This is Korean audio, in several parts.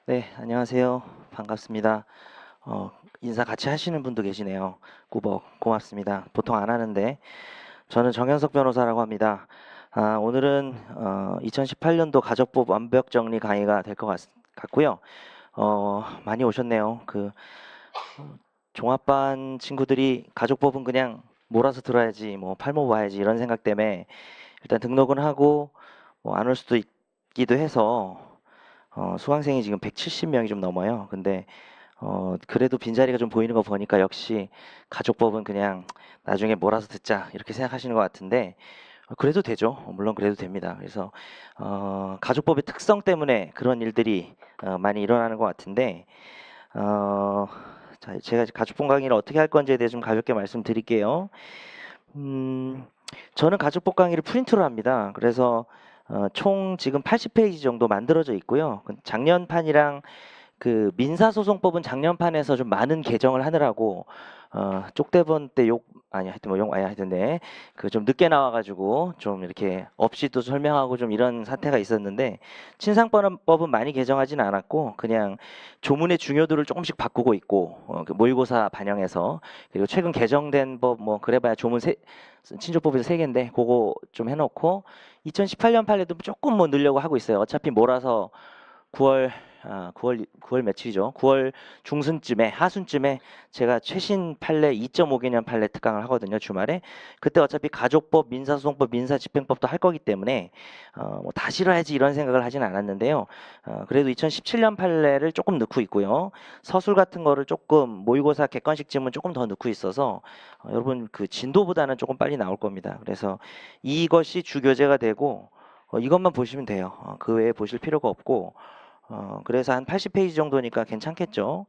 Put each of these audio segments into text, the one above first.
네, 안녕하세요. 반갑습니다. 인사 같이 하시는 분도 계시네요. 꾸벅 고맙습니다. 보통 안 하는데 저는 정현석 변호사라고 합니다. 오늘은 2018년도 가족법 완벽 정리 강의가 될 것 같고요. 많이 오셨네요. 종합반 친구들이 가족법은 그냥 몰아서 들어야지, 뭐 팔모 봐야지 이런 생각 때문에 일단 등록은 하고 뭐 안 올 수도 있기도 해서 수강생이 지금 170명이 좀 넘어요. 근데 그래도 빈자리가 좀 보이는 거 보니까 역시 가족법은 그냥 나중에 몰아서 듣자 이렇게 생각하시는 것 같은데 그래도 되죠. 물론 그래도 됩니다. 그래서 가족법의 특성 때문에 그런 일들이 많이 일어나는 것 같은데 자, 제가 가족법 강의를 어떻게 할 건지에 대해 좀 가볍게 말씀드릴게요. 저는 가족법 강의를 프린트로 합니다. 그래서 총 지금 80페이지 정도 만들어져 있고요. 작년판이랑 그 민사소송법은 작년판에서 좀 많은 개정을 하느라고 쪽대본 때 욕 아니 하여튼 뭐 욕 아니 하여튼 그 좀 늦게 나와가지고 좀 이렇게 없이 또 설명하고 좀 이런 사태가 있었는데 친상법은 많이 개정하진 않았고 그냥 조문의 중요도를 조금씩 바꾸고 있고 그 모의고사 반영해서 그리고 최근 개정된 법 뭐 그래봐야 조문 친족법에서 3개인데 그거 좀 해놓고 2018년 판례도 조금 뭐 넣으려고 하고 있어요. 어차피 몰아서 9월 9월 며칠이죠? 9월 중순쯤에 하순쯤에 제가 최신 판례 2.5개년 판례 특강을 하거든요. 주말에. 그때 어차피 가족법, 민사소송법, 민사집행법도 할 거기 때문에 뭐 다 실어야지 이런 생각을 하진 않았는데요. 그래도 2017년 판례를 조금 넣고 있고요. 서술 같은 거를 조금 모의고사 객관식 지문 조금 더 넣고 있어서 여러분 그 진도보다는 조금 빨리 나올 겁니다. 그래서 이것이 주교재가 되고 이것만 보시면 돼요. 그 외에 보실 필요가 없고 그래서 한 80페이지 정도니까 괜찮겠죠.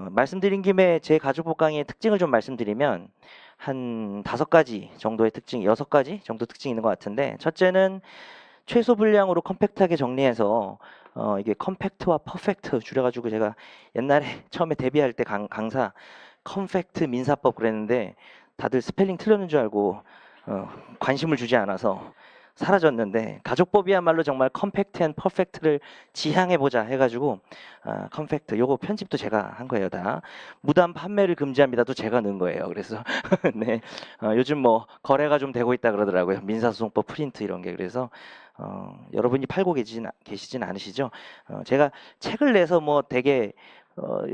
말씀드린 김에 제 가족법 강의의 특징을 좀 말씀드리면 한 5가지 정도의 특징, 6가지 정도 특징이 있는 것 같은데 첫째는 최소 분량으로 컴팩트하게 정리해서 이게 컴팩트와 퍼펙트 줄여가지고 제가 옛날에 처음에 데뷔할 때 강사 컴팩트 민사법 그랬는데 다들 스펠링 틀렸는 줄 알고 관심을 주지 않아서 사라졌는데 가족법이야말로 정말 컴팩트 앤 퍼펙트를 지향해보자 해가지고 컴팩트 요거 편집도 제가 한 거예요. 다 무단 판매를 금지합니다도 제가 넣은 거예요. 그래서 네, 요즘 뭐 거래가 좀 되고 있다 그러더라고요. 민사소송법 프린트 이런 게. 그래서 여러분이 팔고 계시진 않으시죠? 제가 책을 내서 뭐 되게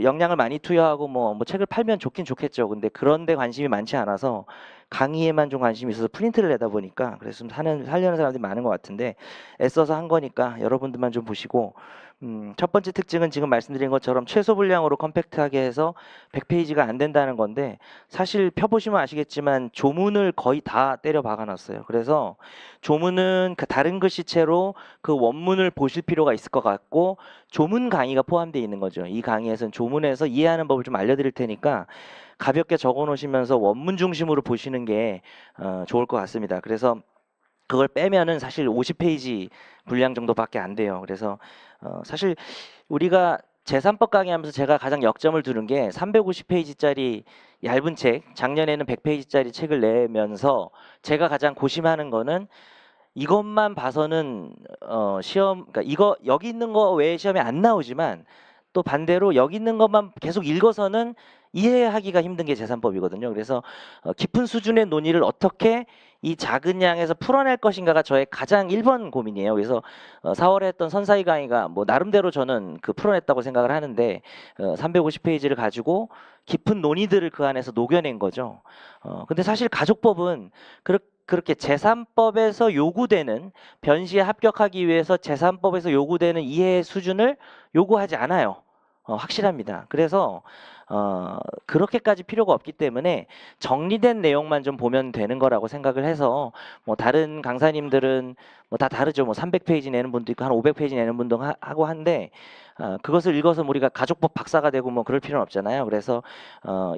역량을 많이 투여하고 뭐 책을 팔면 좋긴 좋겠죠. 근데 그런데 관심이 많지 않아서 강의에만 좀 관심이 있어서 프린트를 내다 보니까 그래서 좀 살려는 사람들이 많은 것 같은데 애써서 한 거니까 여러분들만 좀 보시고 첫 번째 특징은 지금 말씀드린 것처럼 최소 분량으로 컴팩트하게 해서 100페이지가 안 된다는 건데 사실 펴보시면 아시겠지만 조문을 거의 다 때려 박아놨어요. 그래서 조문은 그 다른 글씨체로 그 원문을 보실 필요가 있을 것 같고 조문 강의가 포함되어 있는 거죠. 이 강의에서는 조문에서 이해하는 법을 좀 알려드릴 테니까 가볍게 적어 놓으시면서 원문 중심으로 보시는 게 좋을 것 같습니다. 그래서 그걸 빼면은 사실 50페이지 분량 정도밖에 안 돼요. 그래서 사실 우리가 제3법 강의하면서 제가 가장 역점을 두는 게 350페이지짜리 얇은 책, 작년에는 100페이지짜리 책을 내면서 제가 가장 고심하는 거는 이것만 봐서는 시험 그러니까 이거 여기 있는 거 외에 시험에 안 나오지만 또 반대로 여기 있는 것만 계속 읽어서는 이해하기가 힘든 게 제3법이거든요. 그래서 깊은 수준의 논의를 어떻게 이 작은 양에서 풀어낼 것인가가 저의 가장 1번 고민이에요. 그래서 4월에 했던 선사위 강의가 뭐 나름대로 저는 그 풀어냈다고 생각을 하는데 350페이지를 가지고 깊은 논의들을 그 안에서 녹여낸 거죠. 근데 사실 가족법은 그렇게 제3법에서 요구되는 변시에 합격하기 위해서 제3법에서 요구되는 이해 수준을 요구하지 않아요. 확실합니다. 그래서 그렇게까지 필요가 없기 때문에 정리된 내용만 좀 보면 되는 거라고 생각을 해서 뭐 다른 강사님들은 뭐 다 다르죠. 뭐 300페이지 내는 분도 있고 한 500페이지 내는 분도 하고 한데 그것을 읽어서 우리가 가족법 박사가 되고 뭐 그럴 필요는 없잖아요. 그래서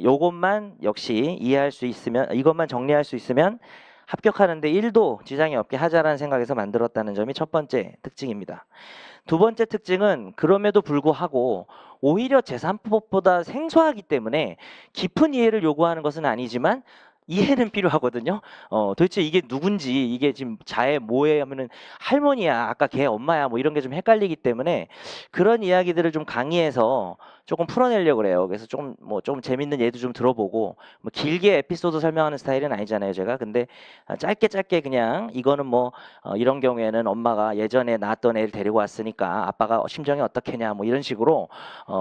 요것만 역시 이해할 수 있으면 이것만 정리할 수 있으면 합격하는데 1도 지장이 없게 하자라는 생각에서 만들었다는 점이 첫 번째 특징입니다. 두 번째 특징은 그럼에도 불구하고 오히려 제3법보다 생소하기 때문에 깊은 이해를 요구하는 것은 아니지만 이해는 필요하거든요. 도대체 이게 누군지, 이게 지금 자해 뭐해 하면은 할머니야, 아까 걔 엄마야, 뭐 이런 게 좀 헷갈리기 때문에 그런 이야기들을 좀 강의해서 조금 풀어내려고 그래요. 그래서 좀 재밌는 예도 좀 들어보고, 뭐 길게 에피소드 설명하는 스타일은 아니잖아요, 제가. 근데 짧게 짧게 그냥 이거는 뭐 이런 경우에는 엄마가 예전에 낳았던 애를 데리고 왔으니까 아빠가 심정이 어떻겠냐, 뭐 이런 식으로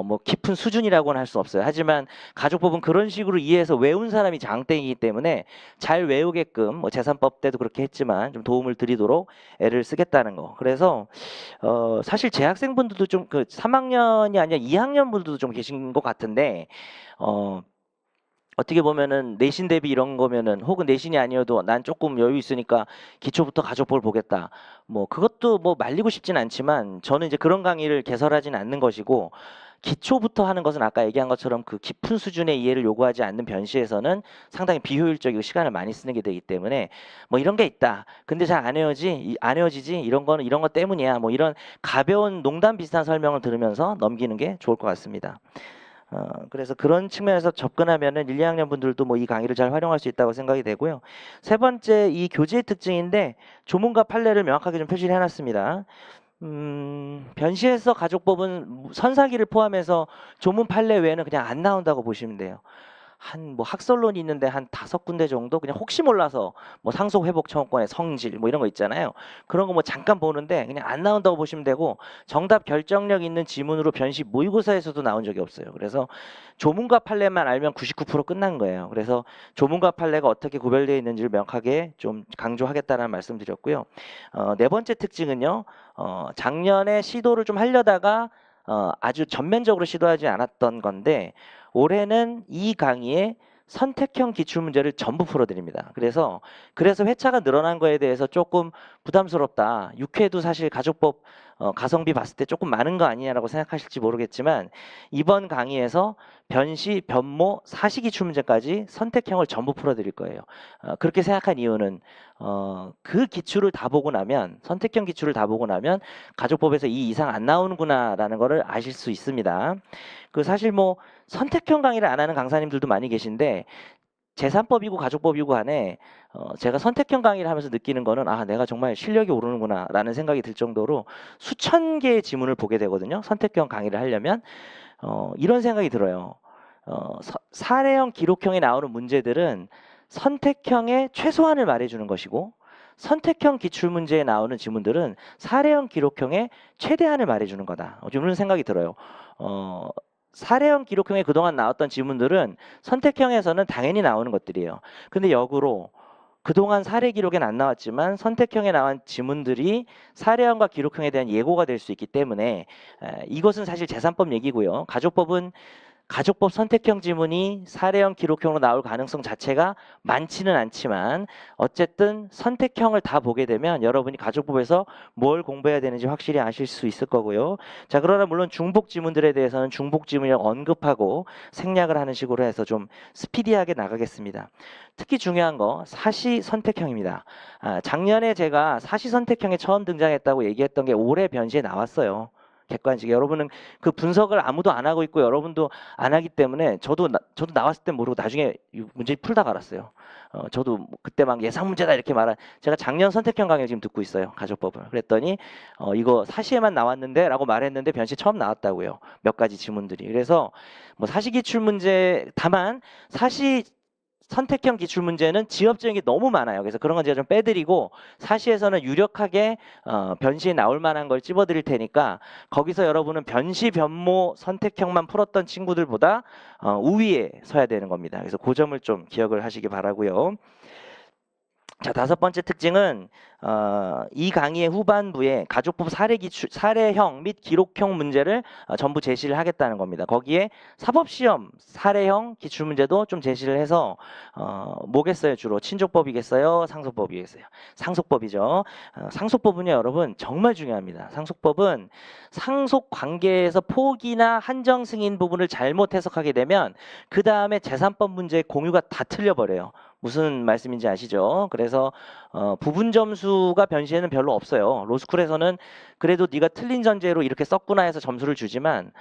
뭐 깊은 수준이라고는 할 수 없어요. 하지만 가족법은 그런 식으로 이해해서 외운 사람이 장땡이기 때문에 잘 외우게끔, 뭐 재산법 때도 그렇게 했지만 좀 도움을 드리도록 애를 쓰겠다는 거. 그래서 사실 재학생분들도 좀 그 3학년이 아니라 2학년 분들도 좀 계신 것 같은데, 어떻게 보면은 내신 대비 이런 거면은, 혹은 내신이 아니어도 난 조금 여유 있으니까 기초부터 가족법을 보겠다. 뭐 그것도 뭐 말리고 싶진 않지만 저는 이제 그런 강의를 개설하지는 않는 것이고, 기초부터 하는 것은 아까 얘기한 것처럼 그 깊은 수준의 이해를 요구하지 않는 변시에서는 상당히 비효율적이고 시간을 많이 쓰는 게 되기 때문에, 뭐 이런 게 있다. 근데 잘 안 헤어지지. 이런 거는 이런 것 때문이야. 뭐 이런 가벼운 농담 비슷한 설명을 들으면서 넘기는 게 좋을 것 같습니다. 그래서 그런 측면에서 접근하면은 1, 2학년 분들도 뭐 이 강의를 잘 활용할 수 있다고 생각이 되고요. 세 번째, 이 교재의 특징인데 조문과 판례를 명확하게 좀 표시를 해놨습니다. 변시에서 가족법은 선사기를 포함해서 조문 판례 외에는 그냥 안 나온다고 보시면 돼요. 한 뭐 학설론이 있는데 한 5군데 정도 그냥 혹시 몰라서, 뭐 상속회복청구권의 성질 뭐 이런 거 있잖아요. 그런 거 뭐 잠깐 보는데 그냥 안 나온다고 보시면 되고, 정답 결정력 있는 지문으로 변시 모의고사에서도 나온 적이 없어요. 그래서 조문과 판례만 알면 99% 끝난 거예요. 그래서 조문과 판례가 어떻게 구별되어 있는지를 명확하게 좀 강조하겠다는 말씀 드렸고요. 네 번째 특징은요. 작년에 시도를 좀 하려다가 아주 전면적으로 시도하지 않았던 건데, 올해는 이 강의에 선택형 기출문제를 전부 풀어드립니다. 그래서 회차가 늘어난 거에 대해서 조금 부담스럽다. 6회도 사실 가족법 가성비 봤을 때 조금 많은 거 아니냐라고 생각하실지 모르겠지만, 이번 강의에서 변시, 변모, 사시 기출문제까지 선택형을 전부 풀어드릴 거예요. 그렇게 생각한 이유는 그 기출을 다 보고 나면, 선택형 기출을 다 보고 나면 가족법에서 이 이상 안 나오는구나라는 거를 아실 수 있습니다. 그 사실 뭐 선택형 강의를 안 하는 강사님들도 많이 계신데, 재산법이고 가족법이고 간에 제가 선택형 강의를 하면서 느끼는 거는, 내가 정말 실력이 오르는구나 라는 생각이 들 정도로 수천 개의 지문을 보게 되거든요. 선택형 강의를 하려면 이런 생각이 들어요. 사례형, 기록형에 나오는 문제들은 선택형의 최소한을 말해주는 것이고, 선택형 기출문제에 나오는 지문들은 사례형, 기록형의 최대한을 말해주는 거다. 좀 이런 생각이 들어요. 사례형, 기록형에 그동안 나왔던 지문들은 선택형에서는 당연히 나오는 것들이에요. 근데 역으로 그동안 사례 기록엔 안 나왔지만 선택형에 나온 지문들이 사례형과 기록형에 대한 예고가 될 수 있기 때문에, 이것은 사실 재산법 얘기고요. 가족법은 가족법 선택형 지문이 사례형, 기록형으로 나올 가능성 자체가 많지는 않지만, 어쨌든 선택형을 다 보게 되면 여러분이 가족법에서 뭘 공부해야 되는지 확실히 아실 수 있을 거고요. 자, 그러나 물론 중복 지문들에 대해서는 중복 지문이라고 언급하고 생략을 하는 식으로 해서 좀 스피디하게 나가겠습니다. 특히 중요한 거 사시 선택형입니다. 작년에 제가 사시 선택형에 처음 등장했다고 얘기했던 게 올해 변시에 나왔어요. 객관식. 여러분은 그 분석을 아무도 안 하고 있고 여러분도 안 하기 때문에, 저도 나왔을 때 모르고 나중에 문제 풀다가 알았어요. 저도 그때 막 예상 문제다 이렇게 제가 작년 선택형 강의를 지금 듣고 있어요. 가족법을. 그랬더니 이거 사시에만 나왔는데 라고 말했는데 변시 처음 나왔다고요. 몇 가지 지문들이. 그래서 뭐 사시 기출 문제, 다만 사시 선택형 기출 문제는 지엽적인 게 너무 많아요. 그래서 그런 건 제가 좀 빼드리고, 사시에서는 유력하게 변시에 나올 만한 걸 찝어드릴 테니까, 거기서 여러분은 변시, 변모 선택형만 풀었던 친구들보다 우위에 서야 되는 겁니다. 그래서 그 점을 좀 기억을 하시기 바라고요. 자, 5번째 특징은 이 강의의 후반부에 가족법 사례형 및 기록형 문제를 전부 제시를 하겠다는 겁니다. 거기에 사법시험 사례형 기출문제도 좀 제시를 해서 뭐겠어요? 주로 친족법이겠어요? 상속법이겠어요? 상속법이죠. 상속법은요, 여러분 정말 중요합니다. 상속법은 상속 관계에서 포기나 한정 승인 부분을 잘못 해석하게 되면 그 다음에 재산법 문제의 공유가 다 틀려버려요. 무슨 말씀인지 아시죠? 그래서 부분 점수 점수가 변시에는 별로 없어요. 로스쿨에서는 그래도 네가 틀린 전제로 이렇게 썼구나 해서 점수를 주지만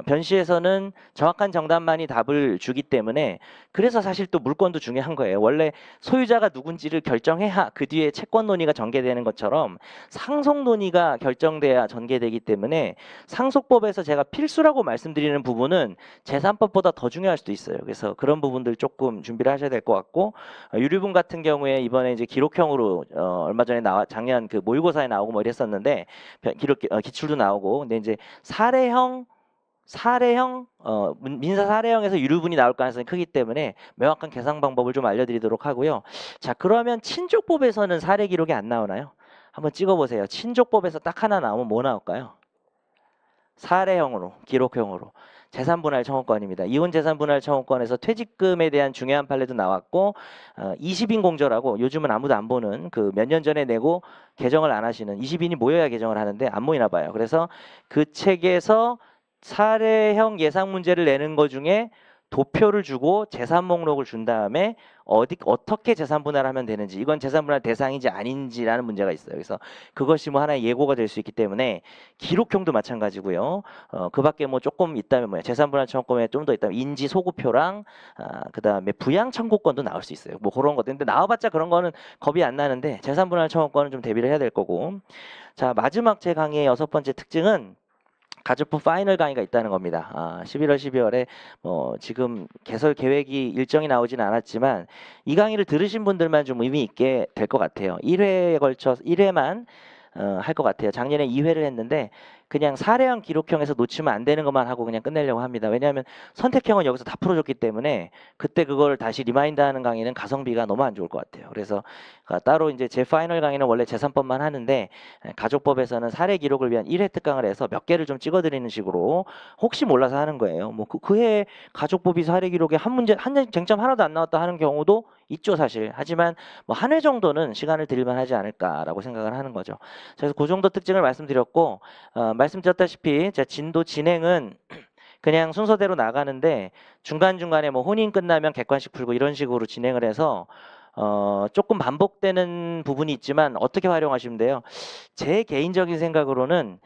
변시에서는 정확한 정답만이 답을 주기 때문에 그래서 사실 또 물권도 중요한 거예요. 원래 소유자가 누군지를 결정해야 그 뒤에 채권 논의가 전개되는 것처럼 상속 논의가 결정돼야 전개되기 때문에 상속법에서 제가 필수라고 말씀드리는 부분은 재산법보다 더 중요할 수도 있어요. 그래서 그런 부분들 조금 준비를 하셔야 될 것 같고 유류분 같은 경우에 이번에 이제 기록형으로 얼마 전에 작년 그 모의고사에 나오고 뭐 이랬었는데 기출도 나오고 근데 이제 사례형 민사 사례형에서 유류분이 나올 가능성이 크기 때문에 명확한 계산 방법을 좀 알려드리도록 하고요. 자, 그러면 친족법에서는 사례 기록이 안 나오나요? 한번 찍어보세요. 친족법에서 딱 하나 나오면 뭐 나올까요? 사례형으로, 기록형으로. 재산분할 청구권입니다. 이혼 재산분할 청구권에서 퇴직금에 대한 중요한 판례도 나왔고 20인 공저라고 요즘은 아무도 안 보는 그 몇 년 전에 내고 개정을 안 하시는 20인이 모여야 개정을 하는데 안 모이나 봐요. 그래서 그 책에서 사례형 예상 문제를 내는 것 중에 도표를 주고 재산 목록을 준 다음에 어떻게 재산 분할하면 되는지 이건 재산 분할 대상인지 아닌지라는 문제가 있어요. 그래서 그것이 뭐 하나의 예고가 될 수 있기 때문에 기록형도 마찬가지고요. 그밖에 뭐 조금 있다면 뭐야 재산 분할 청구권에 좀 더 있다면 인지 소구표랑 그다음에 부양 청구권도 나올 수 있어요. 뭐 그런 것들. 근데 나와봤자 그런 거는 겁이 안 나는데 재산 분할 청구권은 좀 대비를 해야 될 거고. 자, 마지막 제 강의의 6번째 특징은 가족법 파이널 강의가 있다는 겁니다. 11월, 12월에 지금 개설 계획이 일정이 나오진 않았지만 이 강의를 들으신 분들만 좀 의미 있게 될 것 같아요. 1회에 걸쳐서 1회만 할 것 같아요. 작년에 2회를 했는데 그냥 사례형 기록형에서 놓치면 안 되는 것만 하고 그냥 끝내려고 합니다. 왜냐하면 선택형은 여기서 다 풀어줬기 때문에 그때 그걸 다시 리마인드하는 강의는 가성비가 너무 안 좋을 것 같아요. 그래서 따로 이제 제 파이널 강의는 원래 재산법만 하는데 가족법에서는 사례 기록을 위한 1회 특강을 해서 몇 개를 좀 찍어드리는 식으로 혹시 몰라서 하는 거예요. 뭐 그해 가족법이 사례 기록에 한 쟁점 하나도 안 나왔다 하는 경우도 있죠 사실. 하지만 뭐 한 회 정도는 시간을 드릴만 하지 않을까라고 생각을 하는 거죠. 그래서 그 정도 특징을 말씀드렸고 말씀드렸다시피 제 진도 진행은 그냥 순서대로 나가는데 중간중간에 뭐 혼인 끝나면 객관식 풀고 이런 식으로 진행을 해서 조금 반복되는 부분이 있지만 어떻게 활용하시면 돼요? 제 개인적인 생각으로는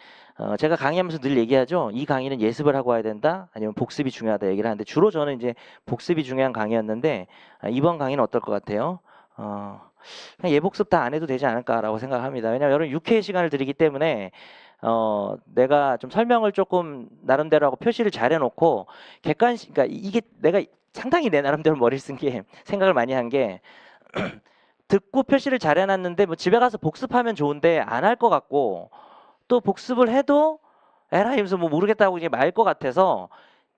제가 강의하면서 늘 얘기하죠. 이 강의는 예습을 하고 와야 된다. 아니면 복습이 중요하다 얘기를 하는데 주로 저는 이제 복습이 중요한 강의였는데 이번 강의는 어떨 것 같아요? 그냥 예복습 다 안 해도 되지 않을까라고 생각합니다. 왜냐하면 여러분 6회의 시간을 드리기 때문에 내가 좀 설명을 조금 나름대로 하고 표시를 잘 해놓고 객관식, 그러니까 이게 내가 상당히 내 나름대로 머리를 쓴 게 생각을 많이 한 게 듣고 표시를 잘 해놨는데 뭐 집에 가서 복습하면 좋은데 안 할 것 같고 또 복습을 해도 에라 이러면서 뭐 모르겠다고 이제 말 것 같아서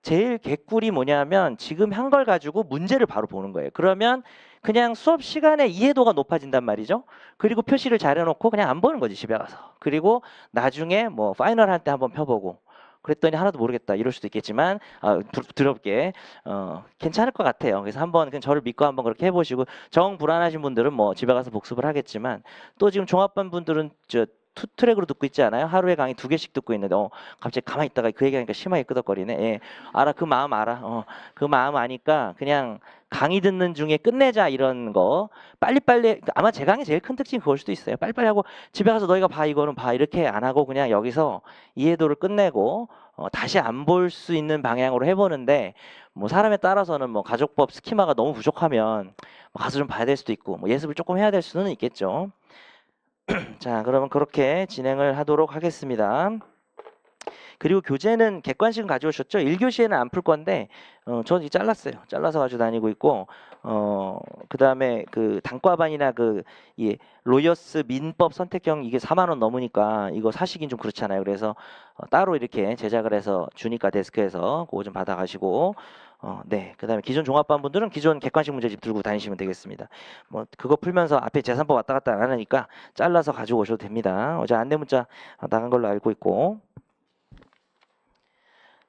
제일 개꿀이 뭐냐면 지금 한 걸 가지고 문제를 바로 보는 거예요. 그러면 그냥 수업 시간에 이해도가 높아진단 말이죠. 그리고 표시를 잘 해놓고 그냥 안 보는 거지 집에 가서. 그리고 나중에 뭐 파이널 할 때 한번 펴보고 그랬더니 하나도 모르겠다 이럴 수도 있겠지만 부드럽게 괜찮을 것 같아요. 그래서 한번 그냥 저를 믿고 한번 그렇게 해보시고 정 불안하신 분들은 뭐 집에 가서 복습을 하겠지만 또 지금 종합반 분들은 투 트랙으로 듣고 있지 않아요? 하루에 강의 2개씩 듣고 있는데 갑자기 가만히 있다가 그 얘기하니까 심하게 끄덕거리네. 예, 알아, 그 마음 알아. 그 마음 아니까 그냥 강의 듣는 중에 끝내자 이런 거 빨리빨리. 아마 제 강의 제일 큰 특징이 그걸 수도 있어요. 빨리빨리 하고 집에 가서 너희가 봐 이거는 봐 이렇게 안 하고 그냥 여기서 이해도를 끝내고 다시 안 볼 수 있는 방향으로 해보는데 뭐 사람에 따라서는 뭐 가족법 스키마가 너무 부족하면 뭐 가서 좀 봐야 될 수도 있고 뭐 예습을 조금 해야 될 수는 있겠죠. 자, 그러면 그렇게 진행을 하도록 하겠습니다. 그리고 교재는 객관식은 가져오셨죠? 1교시에는 안 풀 건데 저는 잘랐어요. 잘라서 가지고 다니고 있고 그다음에 그 단과반이나 이 로이어스 민법 선택형 이게 4만 원 넘으니까 이거 사시긴 좀 그렇잖아요. 그래서 따로 이렇게 제작을 해서 주니까 데스크에서 그거 좀 받아 가시고 네. 그다음에 기존 종합반 분들은 기존 객관식 문제집 들고 다니시면 되겠습니다. 뭐 그거 풀면서 앞에 재산법 왔다 갔다 안 하니까 잘라서 가지고 오셔도 됩니다. 어제 안내 문자 나간 걸로 알고 있고.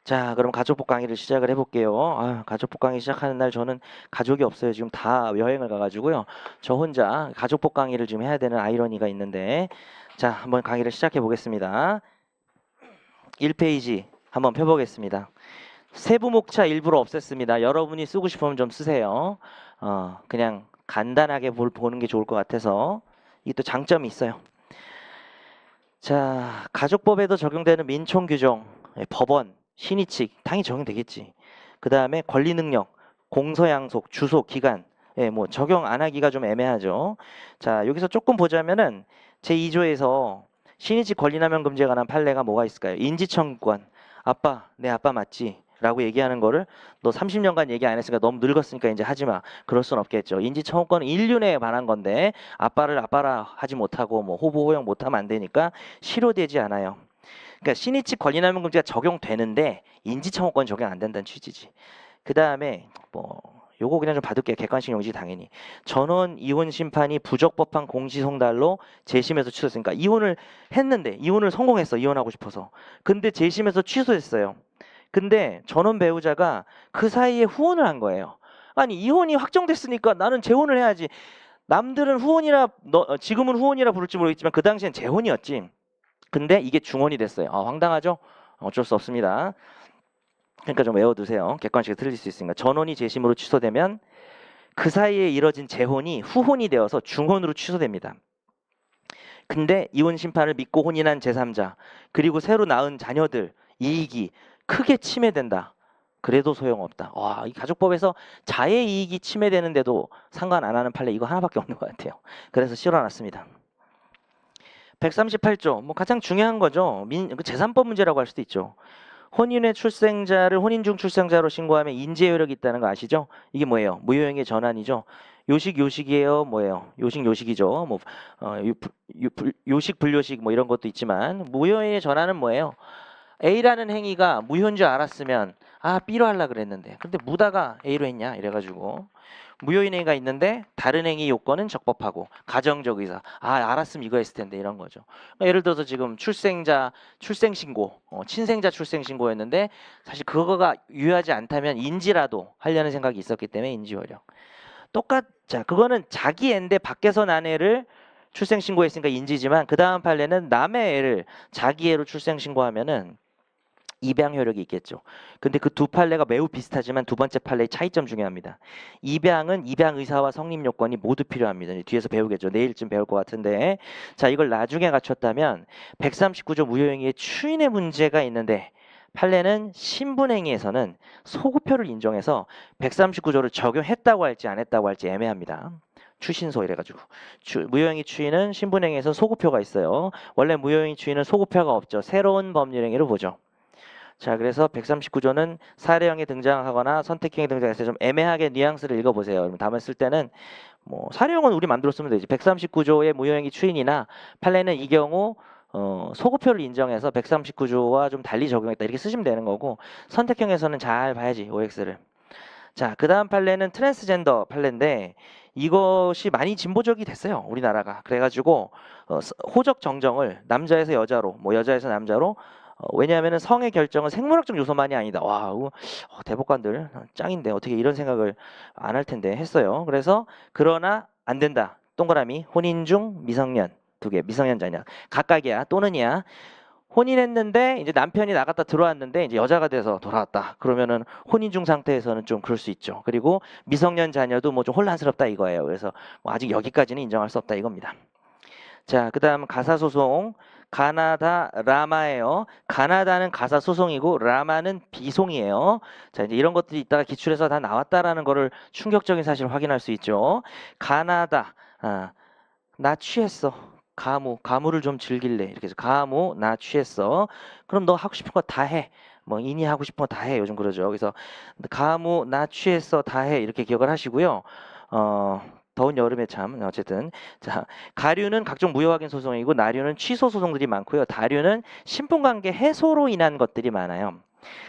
자, 그럼 가족복 강의를 시작을 해볼게요. 가족복 강의 시작하는 날 저는 가족이 없어요. 지금 다 여행을 가가지고요. 저 혼자 가족복 강의를 지금 해야 되는 아이러니가 있는데 자, 한번 강의를 시작해 보겠습니다. 1페이지 한번 펴보겠습니다. 세부 목차 일부러 없앴습니다. 여러분이 쓰고 싶으면 좀 쓰세요. 그냥 간단하게 보는 게 좋을 것 같아서 이게 또 장점이 있어요. 자, 가족법에도 적용되는 민총 규정, 법원, 신의칙 당연히 적용되겠지. 그 다음에 권리 능력, 공소양속, 주소, 기간, 뭐 적용 안 하기가 좀 애매하죠. 자, 여기서 조금 보자면은 제2조에서 신의칙 권리남용 금지에 관한 판례가 뭐가 있을까요? 인지청구권. 아빠, 내 아빠 맞지? 라고 얘기하는 거를 너 30년간 얘기 안 했으니까 너무 늙었으니까 이제 하지 마. 그럴 순 없겠죠. 인지청구권은 인륜에 관한 건데 아빠를 아빠라 하지 못하고 뭐 호부 호영 못하면 안 되니까 실효되지 않아요. 그러니까 신의칙 권리남용 금지가 적용되는데 인지청구권 적용 안 된다는 취지지. 그 다음에 뭐 요거 그냥 좀 받을게요. 객관식 용지 당연히. 전원 이혼 심판이 부적법한 공시송달로 재심에서 취소했으니까 이혼을 했는데 이혼을 성공했어. 이혼하고 싶어서. 근데 재심에서 취소했어요. 근데 전원 배우자가 그 사이에 후원을 한 거예요. 아니 이혼이 확정됐으니까 나는 재혼을 해야지. 남들은 후원이라 지금은 후원이라 부를지 모르겠지만 그 당시엔 재혼이었지. 근데 이게 중혼이 됐어요. 황당하죠? 어쩔 수 없습니다. 그러니까 좀 외워두세요. 객관식이 틀릴 수 있으니까. 전혼이 재심으로 취소되면 그 사이에 이뤄진 재혼이 후혼이 되어서 중혼으로 취소됩니다. 근데 이혼 심판을 믿고 혼인한 제3자 그리고 새로 낳은 자녀들 이익이 크게 침해된다. 그래도 소용없다. 와, 이 가족법에서 자의 이익이 침해되는데도 상관 안 하는 판례 이거 하나밖에 없는 것 같아요. 그래서 실어놨습니다. 138조 뭐 가장 중요한 거죠. 재산법 문제라고 할 수도 있죠. 혼인의 출생자를 혼인 중 출생자로 신고하면 인지 효력이 있다는 거 아시죠? 이게 뭐예요? 무효행위 전환이죠. 요식 요식이에요. 뭐예요? 요식 요식이죠. 뭐 요식 불요식 뭐 이런 것도 있지만 무효행위 전환은 뭐예요? A라는 행위가 무효인 줄 알았으면 B로 하려 그랬는데 근데 무다가 A로 했냐 이래가지고 무효인 행위가 있는데 다른 행위 요건은 적법하고 가정적 의사 알았으면 이거 했을 텐데 이런 거죠. 그러니까 예를 들어서 지금 출생자 출생신고 친생자 출생신고였는데 사실 그거가 유효하지 않다면 인지라도 하려는 생각이 있었기 때문에 인지효력 자 그거는 자기 애인데 밖에서 난 애를 출생신고했으니까 인지지만 그 다음 판례는 남의 애를 자기 애로 출생신고하면은 입양 효력이 있겠죠. 근데 그 두 판례가 매우 비슷하지만 두 번째 판례의 차이점 중요합니다. 입양은 입양 의사와 성립 요건이 모두 필요합니다. 뒤에서 배우겠죠. 내일쯤 배울 것 같은데 자 이걸 나중에 갖췄다면 139조 무효행위의 추인의 문제가 있는데 판례는 신분행위에서는 소급표를 인정해서 139조를 적용했다고 할지 안 했다고 할지 애매합니다. 추신소 이래가지고 무효행위 추인은 신분행위에서 소급표가 있어요. 원래 무효행위 추인은 소급표가 없죠. 새로운 법률행위로 보죠. 자 그래서 139조는 사례형에 등장하거나 선택형에 등장해서 좀 애매하게 뉘앙스를 읽어보세요. 그럼 다음에 쓸 때는 뭐 사례형은 우리 만들어 쓰면 되지. 139조의 무효행위 추인이나 판례는 이 경우 소급표를 인정해서 139조와 좀 달리 적용했다 이렇게 쓰시면 되는 거고 선택형에서는 잘 봐야지 OX를. 자 그 다음 판례는 트랜스젠더 판례인데 이것이 많이 진보적이 됐어요. 우리나라가. 그래가지고 호적 정정을 남자에서 여자로 뭐 여자에서 남자로 왜냐하면 성의 결정은 생물학적 요소만이 아니다. 와, 대법관들 짱인데 어떻게 이런 생각을 안 할 텐데 했어요. 그래서 그러나 안 된다. 동그라미 혼인 중 미성년 두 개 미성년 자녀 각각이야 또는이야. 혼인했는데 이제 남편이 나갔다 들어왔는데 이제 여자가 돼서 돌아왔다. 그러면은 혼인 중 상태에서는 좀 그럴 수 있죠. 그리고 미성년 자녀도 뭐 좀 혼란스럽다 이거예요. 그래서 뭐 아직 여기까지는 인정할 수 없다 이겁니다. 자, 그다음 가사소송. 가나다 라마예요. 가나다는 가사소송이고 라마는 비송이에요. 자, 이제 이런 것들이 있다가 기출에서 다 나왔다라는 거를 충격적인 사실을 확인할 수 있죠. 가나다. 나 취했어. 가무를 좀 즐길래. 이렇게 해서 가무 나 취했어. 그럼 너 하고 싶은 거 다 해. 뭐 이니 하고 싶은 거 다 해. 요즘 그러죠. 그래서 가무 나 취했어 다 해. 이렇게 기억을 하시고요. 더운 여름에 참 어쨌든 자 가류는 각종 무효확인 소송이고 나류는 취소 소송들이 많고요. 다류는 신분관계 해소로 인한 것들이 많아요.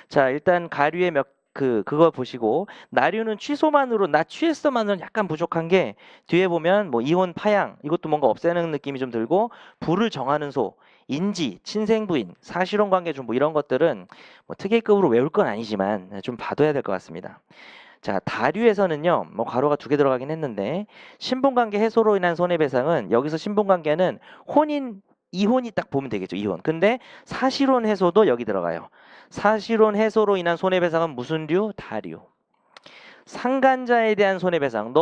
자 일단 가류의 그거 보시고 나류는 취소만으로 나 취했어만으로는 약간 부족한 게 뒤에 보면 뭐 이혼 파양 이것도 뭔가 없애는 느낌이 좀 들고 부를 정하는 소 인지 친생부인 사실혼 관계 좀 뭐 이런 것들은 뭐 특혜급으로 외울 건 아니지만 좀 봐둬야 될 것 같습니다. 자, 다류에서는요, 뭐 괄호가 2개 들어가긴 했는데 신분관계 해소로 인한 손해배상은 여기서 신분관계는 이혼이 딱 보면 되겠죠. 이혼. 근데 사실혼 해소도 여기 들어가요. 사실혼 해소로 인한 손해배상은 무슨 류? 다류. 상간자에 대한 손해배상.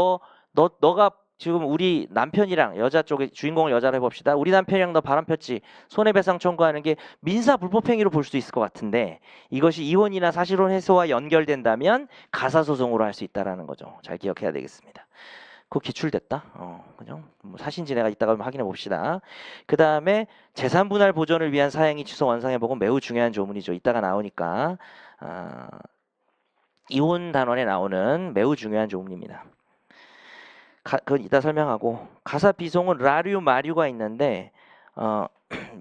너가 지금 우리 남편이랑 여자 쪽에 주인공을 여자로 해봅시다. 우리 남편이랑 너 바람 폈지. 손해배상 청구하는 게 민사 불법행위로 볼 수도 있을 것 같은데 이것이 이혼이나 사실혼 해소와 연결된다면 가사소송으로 할 수 있다라는 거죠. 잘 기억해야 되겠습니다. 그거 기출됐다. 그죠? 뭐 사신지내가 이따가 확인해 봅시다. 그 다음에 재산 분할 보존을 위한 사행위 취소 원상회 복은 매우 중요한 조문이죠. 이따가 나오니까 이혼 단원에 나오는 매우 중요한 조문입니다. 그건 이따 설명하고 가사 비송은 라류 마류가 있는데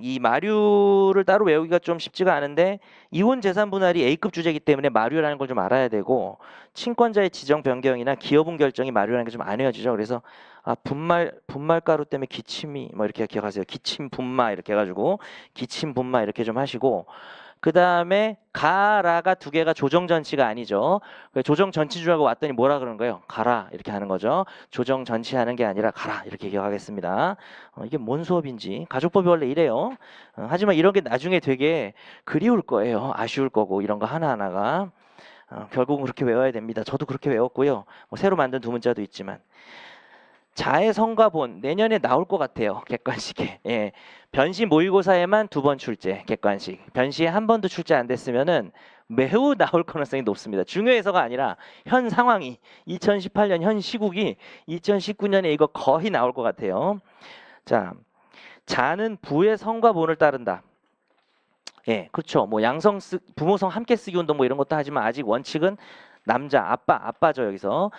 이 마류를 따로 외우기가 좀 쉽지가 않은데 이혼 재산 분할이 A급 주제이기 때문에 마류라는 걸 좀 알아야 되고 친권자의 지정 변경이나 기여분 결정이 마류라는 게 좀 안 외워지죠. 그래서 분말가루 때문에 기침이 뭐 이렇게 기억하세요. 기침 분마 이렇게 해가지고 기침 분마 이렇게 좀 하시고 그 다음에 가라가 두 개가 조정전치가 아니죠. 조정전치주라고 왔더니 뭐라 그러는 거예요? 가라 이렇게 하는 거죠. 조정전치하는 게 아니라 가라 이렇게 기억하겠습니다. 이게 뭔 수업인지 가족법이 원래 이래요. 하지만 이런 게 나중에 되게 그리울 거예요. 아쉬울 거고 이런 거 하나하나가 결국은 그렇게 외워야 됩니다. 저도 그렇게 외웠고요. 뭐 새로 만든 두 문자도 있지만 자의 성과 본 내년에 나올 것 같아요. 객관식에. 예. 변시 모의고사에만 2번 출제 객관식. 변시에 한 번도 출제 안 됐으면은 매우 나올 가능성이 높습니다. 중요해서가 아니라 현 상황이 2018년 현 시국이 2019년에 이거 거의 나올 것 같아요. 자, 자는 부의 성과 본을 따른다. 예, 그렇죠. 뭐 부모성 함께 쓰기 운동 뭐 이런 것도 하지만 아직 원칙은 남자, 아빠죠 여기서.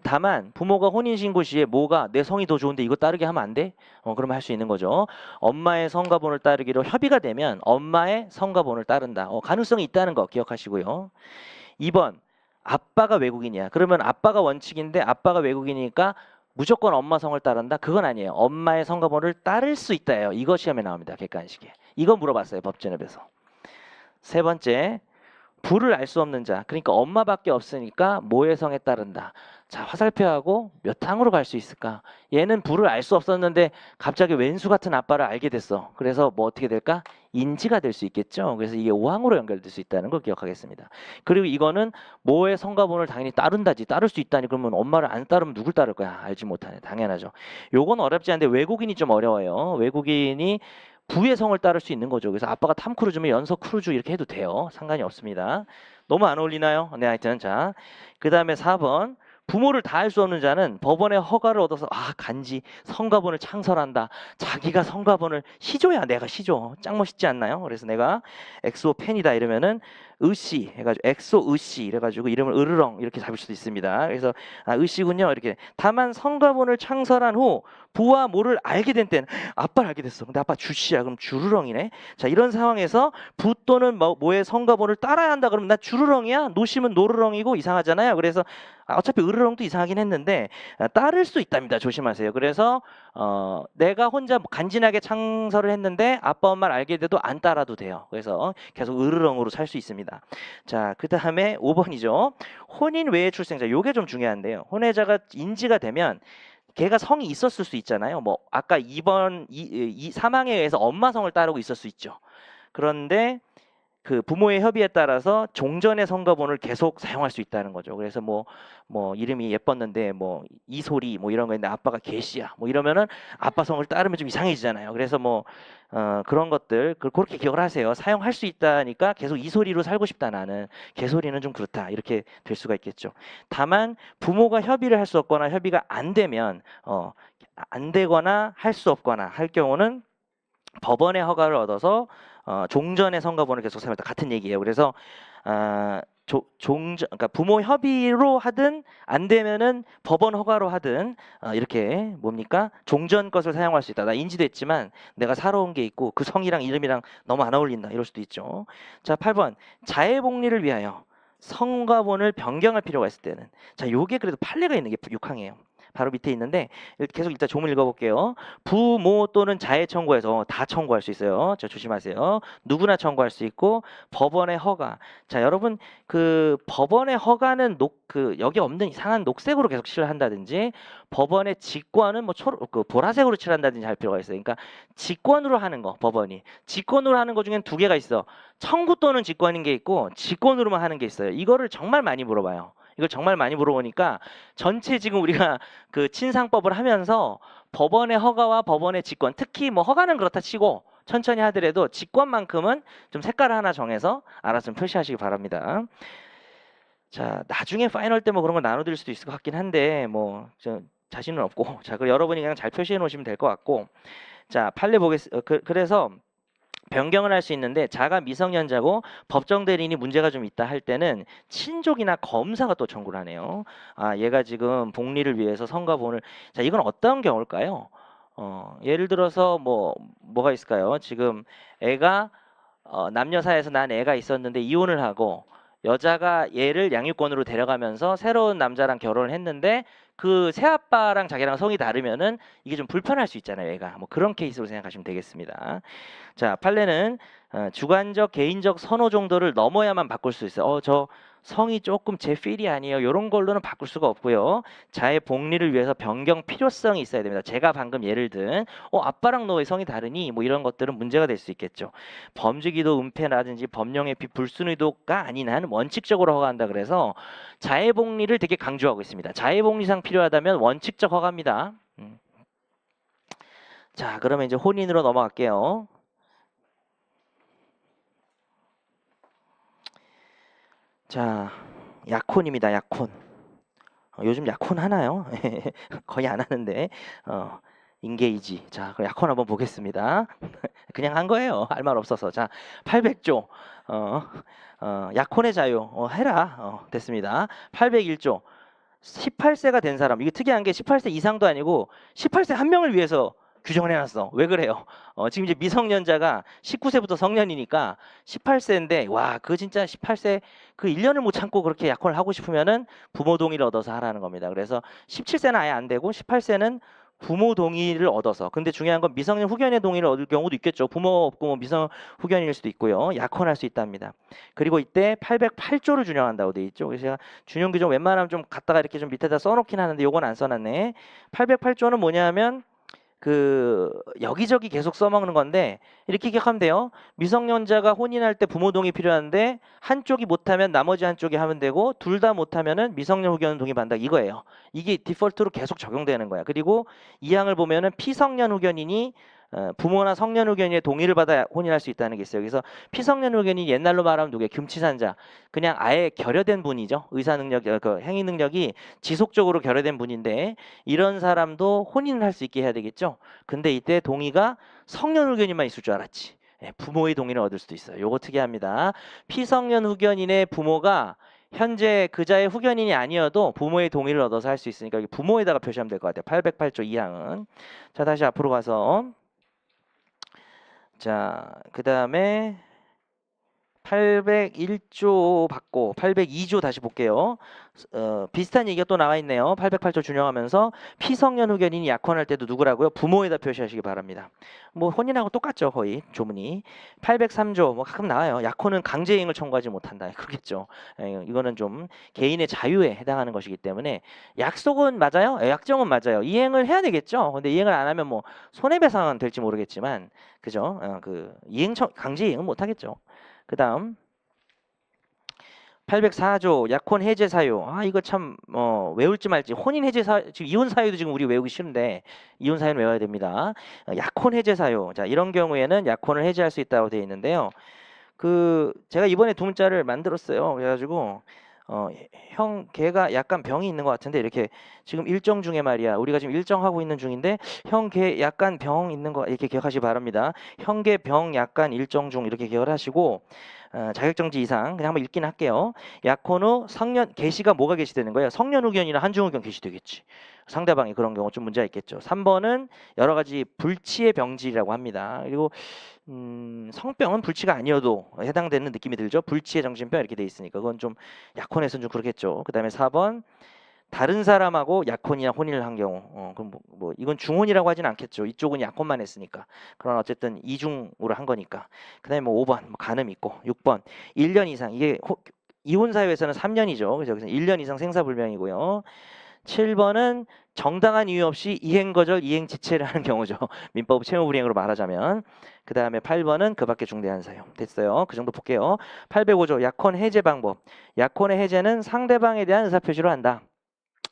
다만 부모가 혼인신고 시에 뭐가 내 성이 더 좋은데 이거 따르게 하면 안 돼? 그러면 할 수 있는 거죠. 엄마의 성과본을 따르기로 협의가 되면 엄마의 성과본을 따른다. 가능성이 있다는 거 기억하시고요. 2번, 아빠가 외국인이야. 그러면 아빠가 원칙인데 아빠가 외국인이니까 무조건 엄마 성을 따른다? 그건 아니에요. 엄마의 성과본을 따를 수 있다예요. 이거 시험에 나옵니다. 객관식에. 이거 물어봤어요. 법제협에서. 세 번째, 부를 알 수 없는 자, 그러니까 엄마밖에 없으니까 모의 성에 따른다. 자, 화살표하고 몇 항으로 갈 수 있을까? 얘는 부를 알 수 없었는데 갑자기 왼수 같은 아빠를 알게 됐어. 그래서 뭐 어떻게 될까? 인지가 될 수 있겠죠. 그래서 이게 5항으로 연결될 수 있다는 걸 기억하겠습니다. 그리고 이거는 모의 성과본을 당연히 따른다지. 따를 수 있다니 그러면 엄마를 안 따르면 누굴 따를 거야? 알지 못하네. 당연하죠. 요건 어렵지 않은데 외국인이 좀 어려워요. 외국인이 부의 성을 따를 수 있는 거죠. 그래서 아빠가 탐 크루즈면 연석 크루즈 이렇게 해도 돼요. 상관이 없습니다. 너무 안 어울리나요? 네, 하여튼 자, 그 다음에 4번 부모를 다 할 수 없는 자는 법원의 허가를 얻어서 간지 성과본을 창설한다. 자기가 성과본을 시조야. 내가 시조. 짱 멋있지 않나요? 그래서 내가 엑소 팬이다 이러면은 으씨 해가지고 엑소 으씨 이래가지고 이름을 으르렁 이렇게 잡을 수도 있습니다. 그래서 으씨군요 이렇게. 다만 성과본을 창설한 후 부와 모를 알게 된 때는 아빠를 알게 됐어. 근데 아빠 주씨야. 그럼 주르렁이네. 자, 이런 상황에서 부 또는 모의 성과본을 따라야 한다. 그러면 나 주르렁이야. 노심은 노르렁이고 이상하잖아요. 그래서 어차피 으르렁도 이상하긴 했는데 따를 수 있답니다. 조심하세요. 그래서 내가 혼자 간지나게 창설을 했는데 아빠 엄마를 알게 돼도 안 따라도 돼요. 그래서 계속 으르렁으로 살 수 있습니다. 자, 그 다음에 5번이죠. 혼인 외의 출생자. 요게 좀 중요한데요. 혼외자가 인지가 되면 걔가 성이 있었을 수 있잖아요. 뭐 아까 2번 이 사망에 의해서 엄마 성을 따르고 있을 수 있죠. 그런데 그 부모의 협의에 따라서 종전의 성과본을 계속 사용할 수 있다는 거죠. 그래서 뭐 이름이 예뻤는데 뭐 이소리 뭐 이런 거 있는데 아빠가 개씨야 뭐 이러면은 아빠 성을 따르면 좀 이상해지잖아요. 그래서 뭐 그런 것들 그렇게 기억을 하세요. 사용할 수 있다니까 계속 이소리로 살고 싶다 나는. 개소리는 좀 그렇다 이렇게 될 수가 있겠죠. 다만 부모가 협의를 할 수 없거나 협의가 안 되면 안 되거나 할 수 없거나 할 경우는 법원의 허가를 얻어서 종전의 성과본을 계속 사용했다. 같은 얘기예요. 그래서 그러니까 부모 협의로 하든 안 되면은 법원 허가로 하든 이렇게 뭡니까? 종전 것을 사용할 수 있다. 나 인지됐지만 내가 살아온 게 있고 그 성이랑 이름이랑 너무 안 어울린다. 이럴 수도 있죠. 자, 8번 자의 복리를 위하여 성과본을 변경할 필요가 있을 때는 자, 요게 그래도 판례가 있는 게 6항이에요. 바로 밑에 있는데 계속 일단 조문 읽어볼게요. 부모 또는 자의 청구에서 다 청구할 수 있어요. 자, 조심하세요. 누구나 청구할 수 있고 법원의 허가. 자, 여러분 그 법원의 허가는 여기 없는 이상한 녹색으로 계속 칠한다든지 법원의 직권은 뭐 보라색으로 칠한다든지 할 필요가 있어요. 그러니까 직권으로 하는 거 법원이 직권으로 하는 거 중엔 2개가 있어. 청구 또는 직권인 게 있고 직권으로만 하는 게 있어요. 이거를 정말 많이 물어봐요. 이걸 정말 많이 물어보니까 전체 지금 우리가 그 친상법을 하면서 법원의 허가와 법원의 직권, 특히 뭐 허가는 그렇다 치고 천천히 하더라도 직권만큼은 좀 색깔을 하나 정해서 알아서 좀 표시하시기 바랍니다. 자, 나중에 파이널 때 뭐 그런 걸 나눠드릴 수도 있을 것 같긴 한데 뭐 저 자신은 없고, 자, 그 여러분이 그냥 잘 표시해 놓으시면 될 것 같고, 자, 판례 보겠습니다. 그래서 변경을 할 수 있는데, 자가 미성년자고 법정 대리인이 문제가 좀 있다 할 때는 친족이나 검사가 또 청구를 하네요. 아, 얘가 지금 복리를 위해서 성과 본을, 자, 이건 어떤 경우일까요? 예를 들어서 뭐가 있을까요? 지금 애가 남녀 사이에서 난 애가 있었는데 이혼을 하고 여자가 얘를 양육권으로 데려가면서 새로운 남자랑 결혼을 했는데 그 새아빠랑 자기랑 성이 다르면은 이게 좀 불편할 수 있잖아요, 얘가. 뭐 그런 케이스로 생각하시면 되겠습니다. 자, 판례는 주관적 개인적 선호 정도를 넘어야만 바꿀 수 있어요. 저 성이 조금 제 필이 아니에요, 이런 걸로는 바꿀 수가 없고요. 자의 복리를 위해서 변경 필요성이 있어야 됩니다. 제가 방금 예를 든 아빠랑 너의 성이 다르니 뭐 이런 것들은 문제가 될 수 있겠죠. 범죄기도 은폐라든지 법령의 불순의도가 아닌 한 원칙적으로 허가한다 그래서 자의 복리를 되게 강조하고 있습니다. 자의 복리상 필요하다면 원칙적 허가입니다. 자, 그러면 이제 혼인으로 넘어갈게요. 자, 약혼입니다. 약혼. 요즘 약혼 하나요? 거의 안 하는데. 인게이지. 자, 그럼 약혼 한번 보겠습니다. 그냥 한 거예요. 할 말 없어서. 자, 800조. 약혼의 자유. 해라. 됐습니다. 801조. 18세가 된 사람. 이게 특이한 게 18세 이상도 아니고 18세 한 명을 위해서 규정을 해놨어. 왜 그래요? 지금 이제 미성년자가 19세부터 성년이니까 18세인데, 와, 그 진짜 18세 그 1년을 못 참고 그렇게 약혼을 하고 싶으면은 부모 동의를 얻어서 하라는 겁니다. 그래서 17세는 아예 안 되고 18세는 부모 동의를 얻어서. 근데 중요한 건 미성년 후견의 동의를 얻을 경우도 있겠죠. 부모 없고 뭐 미성 후견일 수도 있고요. 약혼할 수 있답니다. 그리고 이때 808조를 준용한다고 돼 있죠. 그래서 제가 준용 규정 웬만하면 좀 갖다가 이렇게 좀 밑에다 써놓긴 하는데 요건 안 써놨네. 808조는 뭐냐면 여기저기 계속 써먹는 건데, 이렇게 기억하면 돼요. 미성년자가 혼인할 때 부모 동의 필요한데 한쪽이 못하면 나머지 한쪽이 하면 되고, 둘 다 못하면은 미성년 후견 동의받는다, 이거예요. 이게 디폴트로 계속 적용되는 거야. 그리고 이 항을 보면은 피성년 후견인이 부모나 성년 후견인의 동의를 받아 혼인할 수 있다는 게 있어요. 그래서 피성년 후견인 옛날로 말하면 누구예요? 금치산자. 그냥 아예 결여된 분이죠. 의사 능력, 그 행위 능력이 지속적으로 결여된 분인데 이런 사람도 혼인을 할 수 있게 해야 되겠죠. 근데 이때 동의가 성년 후견인만 있을 줄 알았지. 부모의 동의를 얻을 수도 있어요. 요거 특이합니다. 피성년 후견인의 부모가 현재 그자의 후견인이 아니어도 부모의 동의를 얻어서 할 수 있으니까 부모에다가 표시하면 될 것 같아요. 808조 2항은. 자, 다시 앞으로 가서, 자, 그 다음에 801조 받고 802조 다시 볼게요. 비슷한 얘기가 또 나와 있네요. 808조 준용하면서 피성년 후견인이 약혼할 때도 누구라고요? 부모에다 표시하시기 바랍니다. 뭐 혼인하고 똑같죠, 거의 조문이. 803조 뭐 가끔 나와요. 약혼은 강제이행을 청구하지 못한다. 그러겠죠. 이거는 좀 개인의 자유에 해당하는 것이기 때문에 약속은 맞아요. 약정은 맞아요. 이행을 해야 되겠죠. 근데 이행을 안 하면 뭐 손해배상은 될지 모르겠지만, 그죠? 강제 이행은 못 하겠죠. 그 다음 804조 약혼 해제 사유. 이거 참 외울지 말지. 혼인 해제 사유, 지금 이혼 사유도 지금 우리 외우기 싫은데 이혼 사유는 외워야 됩니다. 약혼 해제 사유. 자, 이런 경우에는 약혼을 해제할 수 있다고 되어 있는데요. 제가 이번에 두 문자를 만들었어요. 그래가지고 걔가 약간 병이 있는 것 같은데, 이렇게 지금 일정 중에 말이야. 우리가 지금 일정하고 있는 중인데 걔 약간 병 있는 거 이렇게 기억하시기 바랍니다. 걔 병 약간 일정 중 이렇게 기억을 하시고, 자격정지 이상 그냥 한번 읽긴 할게요. 약혼 후 성년 개시가 뭐가 개시되는 거예요? 성년 후견이나 한중 후견 개시되겠지. 상대방이 그런 경우 좀 문제가 있겠죠. 3번은 여러 가지 불치의 병질이라고 합니다. 그리고 성병은 불치가 아니어도 해당되는 느낌이 들죠. 불치의 정신병 이렇게 돼 있으니까 그건 좀 약혼에서는 좀 그렇겠죠. 그 다음에 4번 다른 사람하고 약혼이나 혼인을 한 경우, 그럼 뭐 이건 중혼이라고 하진 않겠죠. 이쪽은 약혼만 했으니까. 그러나 어쨌든 이중으로 한 거니까. 그 다음에 뭐 5번 간음 있고, 6번 1년 이상, 이게 이혼 사유에서는 3년이죠. 그래서 여기서 1년 이상 생사불명이고요. 7번은 정당한 이유 없이 이행거절, 이행지체를 하는 경우죠. 민법 채무불이행으로 말하자면. 그 다음에 8번은 그 밖에 중대한 사유. 됐어요. 그 정도 볼게요. 805조 약혼 해제 방법. 약혼의 해제는 상대방에 대한 의사표시로 한다.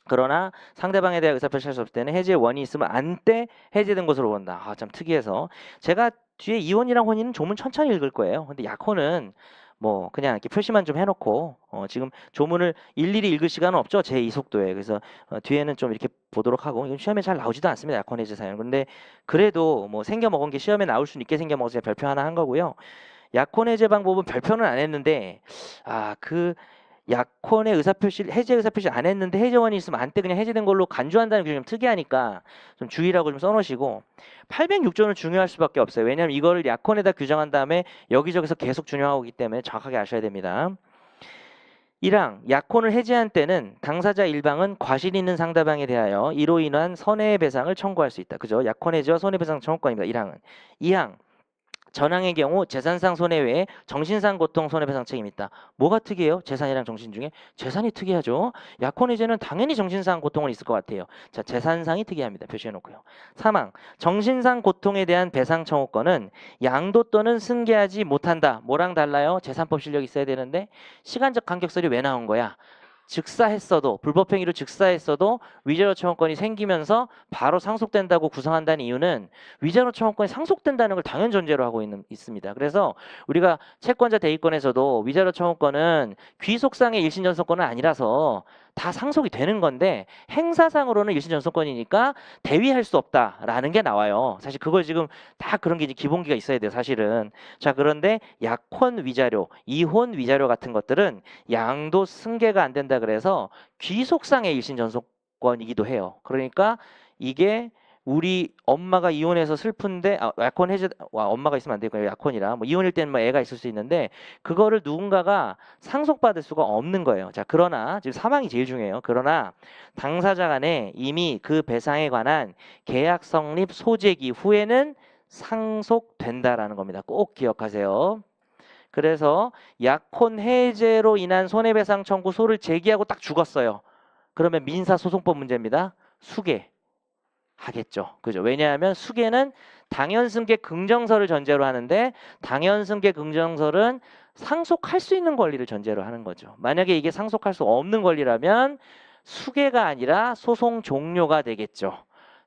그러나 상대방에 대한 의사표시할 수 없을 때는 해지의 원인이 있으면 안때 해제된 것으로 본다. 아, 참 특이해서. 제가 뒤에 이혼이랑 혼인은 조문 천천히 읽을 거예요. 근데 약혼은 뭐 그냥 이렇게 표시만 좀 해놓고 지금 조문을 일일이 읽을 시간은 없죠. 제 이 속도에. 그래서 뒤에는 좀 이렇게 보도록 하고 이건 시험에 잘 나오지도 않습니다. 약혼 해제 사연. 근데 그래도 뭐 생겨 먹은 게 시험에 나올 수는 있게 생겨 먹어서 별표 하나 한 거고요. 약혼 해제 방법은 별표는 안 했는데 그 약혼의 의사표시, 해제 의사표시 안 했는데 해제원이 있으면 안때 그냥 해제된 걸로 간주한다는 게 좀 특이하니까 좀 주의라고 좀 써놓으시고 806조는 중요할 수밖에 없어요. 왜냐하면 이거를 약혼에다 규정한 다음에 여기저기서 계속 준용하고 있기 때문에 정확하게 아셔야 됩니다. 1항 약혼을 해제한 때는 당사자 일방은 과실 있는 상대방에 대하여 이로 인한 손해배상을 청구할 수 있다. 그죠? 약혼 해제와 손해배상 청구권입니다. 1항은. 2항 전항의 경우 재산상 손해 외에 정신상 고통 손해배상 책임이 있다. 뭐가 특이해요? 재산이랑 정신 중에? 재산이 특이하죠. 약혼 해제는 당연히 정신상 고통은 있을 것 같아요. 자, 재산상이 특이합니다. 표시해놓고요. 3항 정신상 고통에 대한 배상 청구권은 양도 또는 승계하지 못한다. 뭐랑 달라요? 재산법 실력이 있어야 되는데 시간적 간격설이 왜 나온 거야? 즉사했어도 불법행위로 즉사했어도 위자료 청구권이 생기면서 바로 상속된다고 구성한다는 이유는 위자료 청구권이 상속된다는 걸 당연 전제로 하고 있습니다. 그래서 우리가 채권자 대위권에서도 위자료 청구권은 귀속상의 일신전속권은 아니라서 다 상속이 되는 건데 행사상으로는 일신전속권이니까 대위할 수 없다라는 게 나와요. 사실 그걸 지금 다 그런 게 이제 기본기가 있어야 돼요. 사실은. 자, 그런데 약혼 위자료, 이혼 위자료 같은 것들은 양도 승계가 안 된다 그래서 귀속상의 일신전속권이기도 해요. 그러니까 이게 우리 엄마가 이혼해서 슬픈데 약혼 해제 엄마가 있으면 안 되고요. 약혼이라 뭐 이혼일 때는 뭐 애가 있을 수 있는데 그거를 누군가가 상속받을 수가 없는 거예요. 자, 그러나 지금 사망이 제일 중요해요. 그러나 당사자 간에 이미 그 배상에 관한 계약 성립 소재기 후에는 상속된다라는 겁니다. 꼭 기억하세요. 그래서 약혼 해제로 인한 손해배상 청구 소를 제기하고 딱 죽었어요. 그러면 민사소송법 문제입니다. 수계. 하겠죠. 그죠? 왜냐하면 수계는 당연승계 긍정서를 전제로 하는데 당연승계 긍정서는 상속할 수 있는 권리를 전제로 하는 거죠. 만약에 이게 상속할 수 없는 권리라면 수계가 아니라 소송 종료가 되겠죠.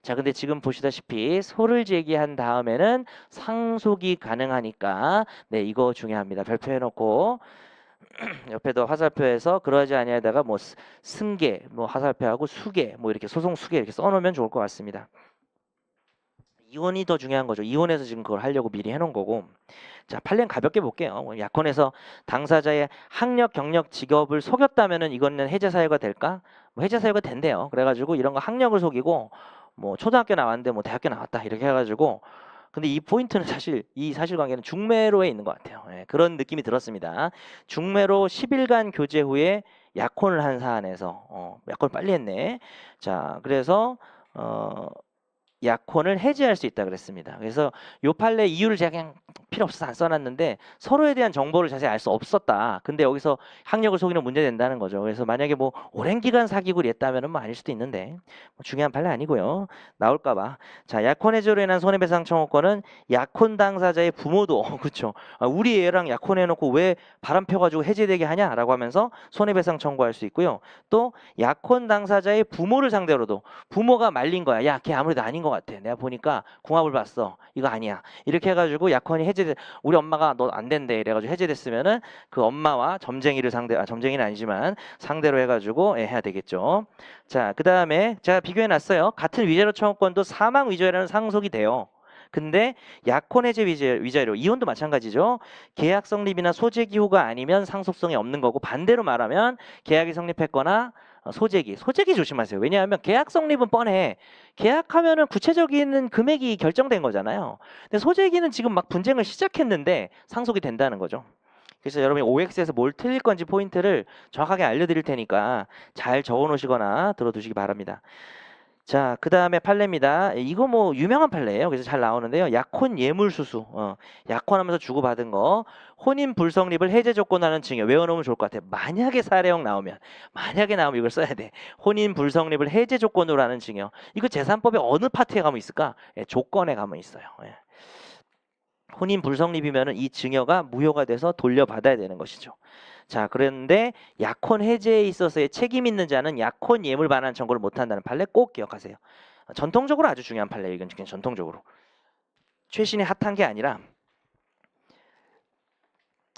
자, 근데 지금 보시다시피 소를 제기한 다음에는 상속이 가능하니까 네, 이거 중요합니다. 별표해놓고 옆에도 화살표에서 그러지 아니하다가 뭐 승계, 뭐 화살표하고 수계, 뭐 이렇게 소송 수계 이렇게 써놓으면 좋을 것 같습니다. 이혼이 더 중요한 거죠. 이혼해서 지금 그걸 하려고 미리 해놓은 거고. 자, 판례는 가볍게 볼게요. 약혼에서 당사자의 학력, 경력, 직업을 속였다면은 이거는 해제 사유가 될까? 뭐 해제 사유가 된대요. 그래가지고 이런 거 학력을 속이고 뭐 초등학교 나왔는데 뭐 대학교 나왔다 이렇게 해가지고 근데 이 포인트는 사실 이 사실관계는 중매로에 있는 것 같아요. 예, 그런 느낌이 들었습니다. 중매로 10일간 교제 후에 약혼을 한 사안에서 약혼을 빨리 했네. 자, 그래서 약혼을 해지할 수 있다 그랬습니다. 그래서 요 판례 이유를 제가 그냥 필요 없어서 안 써놨는데 서로에 대한 정보를 자세히 알 수 없었다. 근데 여기서 학력을 속이는 문제 된다는 거죠. 그래서 만약에 뭐 오랜 기간 사귀고 이랬다면 뭐 아닐 수도 있는데 뭐 중요한 판례 아니고요. 나올까봐. 자, 약혼 해지로 인한 손해배상 청구권은 약혼 당사자의 부모도 그렇죠. 우리 애랑 약혼해놓고 왜 바람 펴가지고 해제되게 하냐라고 하면서 손해배상 청구할 수 있고요. 또 약혼 당사자의 부모를 상대로도 부모가 말린 거야. 야, 걔 아무래도 아닌 것 같아. 내가 보니까 궁합을 봤어. 이거 아니야. 이렇게 해가지고 약혼이 해제돼. 우리 엄마가 너 안 된대. 이래가지고 해제됐으면은 그 엄마와 점쟁이를 점쟁이는 아니지만 상대로 해가지고 해야 되겠죠. 자, 그 다음에 제가 비교해놨어요. 같은 위자료 청구권도 사망 위자료는 상속이 돼요. 근데 약혼 해제 위자료, 이혼도 마찬가지죠. 계약 성립이나 소재 기호가 아니면 상속성이 없는 거고 반대로 말하면 계약이 성립했거나 소재기 조심하세요. 왜냐하면 계약 성립은 뻔해. 계약하면은 구체적인 금액이 결정된 거잖아요. 근데 소재기는 지금 막 분쟁을 시작했는데 상속이 된다는 거죠. 그래서 여러분이 OX에서 뭘 틀릴 건지 포인트를 정확하게 알려드릴 테니까 잘 적어 놓으시거나 들어두시기 바랍니다. 자, 그 다음에 판례입니다. 이거 뭐 유명한 판례예요. 그래서 잘 나오는데요. 약혼 예물수수, 약혼하면서 주고받은 거, 혼인 불성립을 해제 조건하는 증여. 외워놓으면 좋을 것 같아요. 만약에 사례형 나오면, 만약에 나오면 이걸 써야 돼. 혼인 불성립을 해제 조건으로 하는 증여. 이거 재산법의 어느 파트에 가면 있을까? 예, 조건에 가면 있어요. 예. 혼인 불성립이면은 이 증여가 무효가 돼서 돌려받아야 되는 것이죠. 자, 그런데 약혼 해제에 있어서의 책임 있는 자는 약혼 예물 반환 청구를 못한다는 판례 꼭 기억하세요. 전통적으로 아주 중요한 판례예요. 이건 그냥 전통적으로. 최신에 핫한 게 아니라.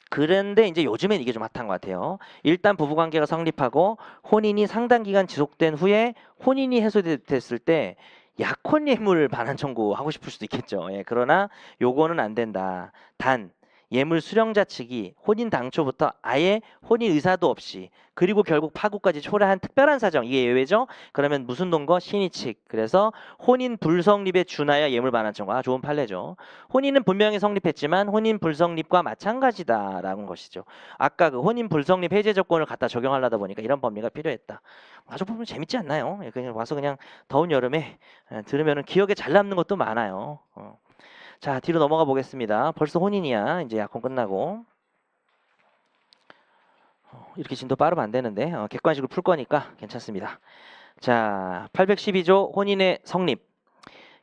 그런데 이제 요즘엔 이게 좀 핫한 것 같아요. 일단 부부관계가 성립하고 혼인이 상당 기간 지속된 후에 혼인이 해소됐을 때 약혼 예물 반환 청구하고 싶을 수도 있겠죠. 예, 그러나 요거는 안 된다. 단 예물 수령자 측이 혼인 당초부터 아예 혼인 의사도 없이 그리고 결국 파국까지 초래한 특별한 사정, 이게 예외죠. 그러면 무슨 동거? 신의 측. 그래서 혼인 불성립에 준하여 예물 반환 청구. 좋은 판례죠. 혼인은 분명히 성립했지만 혼인 불성립과 마찬가지다라는 것이죠. 아까 그 혼인 불성립 해제 조건을 갖다 적용하려다 보니까 이런 법리가 필요했다. 아주 보면 재밌지 않나요? 그냥 와서 그냥 더운 여름에 들으면 기억에 잘 남는 것도 많아요. 자, 뒤로 넘어가 보겠습니다. 벌써 혼인이야. 이제 약혼 끝나고. 이렇게 진도 빠르면 안 되는데 객관식으로 풀 거니까 괜찮습니다. 자, 812조 혼인의 성립.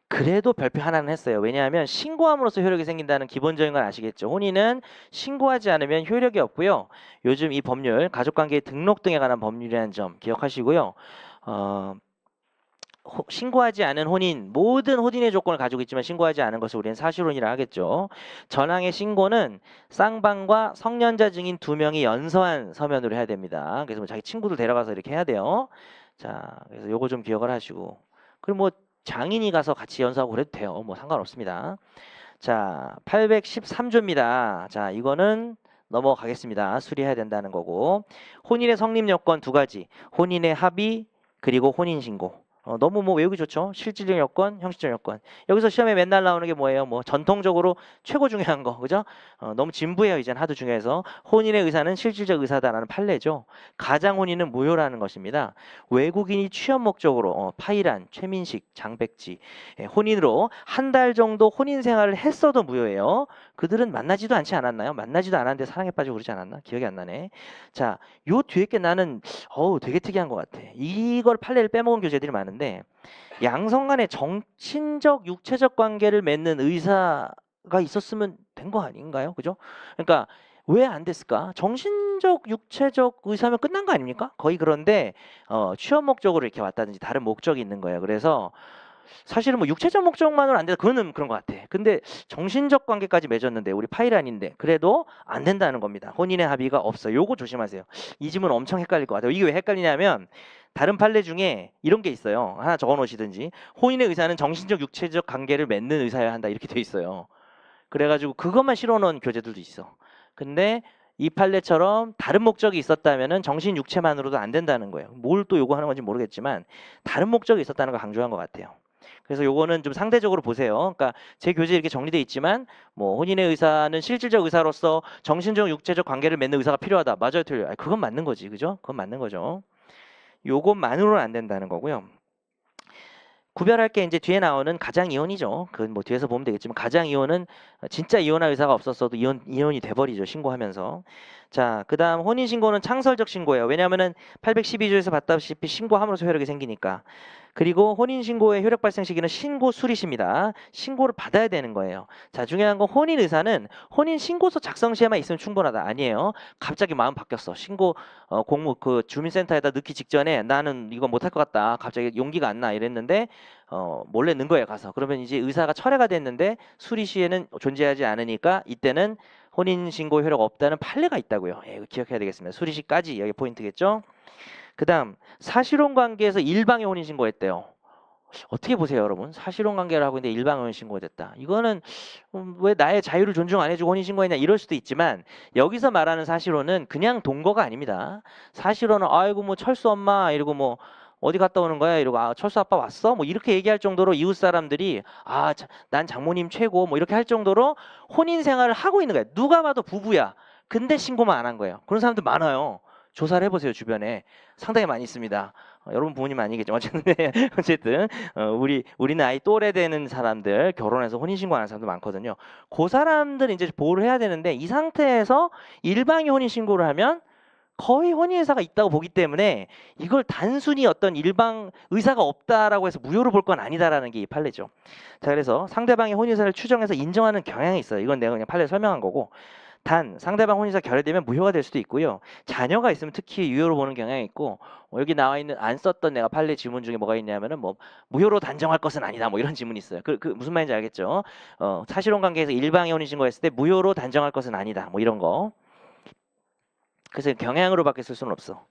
그래도 별표 하나는 했어요. 왜냐하면 신고함으로써 효력이 생긴다는 기본적인 건 아시겠죠. 혼인은 신고하지 않으면 효력이 없고요. 요즘 이 법률, 가족관계 등록 등에 관한 법률이라는 점 기억하시고요. 신고하지 않은 혼인, 모든 혼인의 조건을 가지고 있지만 신고하지 않은 것을 우리는 사실혼이라 하겠죠. 전항의 신고는 쌍방과 성년자 증인 2명이 연서한 서면으로 해야 됩니다. 그래서 뭐 자기 친구들 데려가서 이렇게 해야 돼요. 자, 그래서 요거 좀 기억을 하시고. 그리고 뭐 장인이 가서 같이 연서하고 그래도 돼요. 뭐 상관없습니다. 자, 813조입니다. 자, 이거는 넘어가겠습니다. 수리해야 된다는 거고. 혼인의 성립 요건 2가지. 혼인의 합의 그리고 혼인신고. 너무 뭐 외우기 좋죠. 실질적 여건, 형식적 여건. 여기서 시험에 맨날 나오는 게 뭐예요? 뭐 전통적으로 최고 중요한 거, 그죠? 너무 진부해요. 이젠 하도 중요해서. 혼인의 의사는 실질적 의사다라는 판례죠. 가장 혼인은 무효라는 것입니다. 외국인이 취업 목적으로 파이란, 최민식, 장백지 혼인으로 한 달 정도 혼인 생활을 했어도 무효예요. 그들은 만나지도 않지 않았나요? 만나지도 않았는데 사랑에 빠지고 그러지 않았나? 기억이 안 나네. 자, 요 뒤에 게 나는 되게 특이한 것 같아. 이걸 판례를 빼먹은 교재들이 많은데 양성 간의 정신적, 육체적 관계를 맺는 의사가 있었으면 된 거 아닌가요? 그죠? 그러니까 왜 안 됐을까? 정신적, 육체적 의사면 끝난 거 아닙니까? 거의 그런데 취업 목적으로 이렇게 왔다든지 다른 목적이 있는 거예요. 그래서 사실은 뭐 육체적 목적만으로 안 돼서 그거는 그런 것 같아. 근데 정신적 관계까지 맺었는데 우리 파일 아닌데 그래도 안 된다는 겁니다. 혼인의 합의가 없어. 요거 조심하세요. 이 지문 엄청 헷갈릴 것 같아요. 이게 왜 헷갈리냐면 다른 판례 중에 이런 게 있어요. 하나 적어 놓으시든지. 혼인의 의사는 정신적, 육체적 관계를 맺는 의사여야 한다. 이렇게 돼 있어요. 그래가지고 그것만 실어놓은 교재들도 있어. 근데 이 판례처럼 다른 목적이 있었다면은 정신 육체만으로도 안 된다는 거예요. 뭘 또 요구하는 건지 모르겠지만 다른 목적이 있었다는 걸 강조한 것 같아요. 그래서 요거는 좀 상대적으로 보세요. 그러니까 제 교재에 이렇게 정리돼 있지만 뭐 혼인의 의사는 실질적 의사로서 정신적, 육체적 관계를 맺는 의사가 필요하다. 맞아요, 틀려요? 그건 맞는 거지, 그죠? 그건 맞는 거죠. 요것만으로는 안 된다는 거고요. 구별할 게 이제 뒤에 나오는 가장 이혼이죠. 그건 뭐 뒤에서 보면 되겠지만 가장 이혼은 진짜 이혼할 의사가 없었어도 이혼이 돼버리죠. 신고하면서. 자, 그 다음 혼인신고는 창설적 신고예요. 왜냐하면은 812조에서 봤다시피 신고함으로써 효력이 생기니까. 그리고 혼인신고의 효력 발생 시기는 신고 수리시입니다. 신고를 받아야 되는 거예요. 자, 중요한 건 혼인 의사는 혼인신고서 작성 시에만 있으면 충분하다. 아니에요. 갑자기 마음 바뀌었어. 신고 공무 그 주민센터에다 넣기 직전에 나는 이거 못할 것 같다. 갑자기 용기가 안 나 이랬는데 몰래 넣은 거예요. 가서. 그러면 이제 의사가 철회가 됐는데 수리 시에는 존재하지 않으니까 이때는 혼인신고 효력 없다는 판례가 있다고요. 이거 기억해야 되겠습니다. 수리 시까지 여기 포인트겠죠. 그 다음 사실혼 관계에서 일방의 혼인신고했대요. 어떻게 보세요, 여러분? 사실혼 관계를 하고 있는데 일방의 혼인신고가 됐다. 이거는 왜 나의 자유를 존중 안 해주고 혼인신고했냐 이럴 수도 있지만 여기서 말하는 사실혼은 그냥 동거가 아닙니다. 사실혼은 아이고 뭐 철수 엄마 이러고 뭐 어디 갔다 오는 거야 이러고 철수 아빠 왔어 뭐 이렇게 얘기할 정도로 이웃 사람들이 난 장모님 최고 뭐 이렇게 할 정도로 혼인 생활을 하고 있는 거야. 누가 봐도 부부야. 근데 신고만 안 한 거예요. 그런 사람들 많아요. 조사를 해보세요. 주변에 상당히 많이 있습니다. 여러분 부모님 아니겠죠. 어쨌든 어쨌든 우리 나이 또래 되는 사람들 결혼해서 혼인신고하는 사람도 많거든요. 그 사람들 이제 보호를 해야 되는데 이 상태에서 일방이 혼인신고를 하면 거의 혼인의사가 있다고 보기 때문에 이걸 단순히 어떤 일방 의사가 없다라고 해서 무효로 볼 건 아니다라는 게 이 판례죠. 자, 그래서 상대방의 혼인의사를 추정해서 인정하는 경향이 있어요. 이건 내가 그냥 판례 설명한 거고. 단 상대방 혼인의사 결여되면 무효가 될 수도 있고요. 자녀가 있으면 특히 유효로 보는 경향이 있고 여기 나와 있는 안 썼던 내가 판례 지문 중에 뭐가 있냐면은 뭐 무효로 단정할 것은 아니다 뭐 이런 지문이 있어요. 그 무슨 말인지 알겠죠? 사실혼 관계에서 일방의 혼인신고했을 때 무효로 단정할 것은 아니다 뭐 이런 거. 그래서 경향으로밖에 쓸 수는 없어.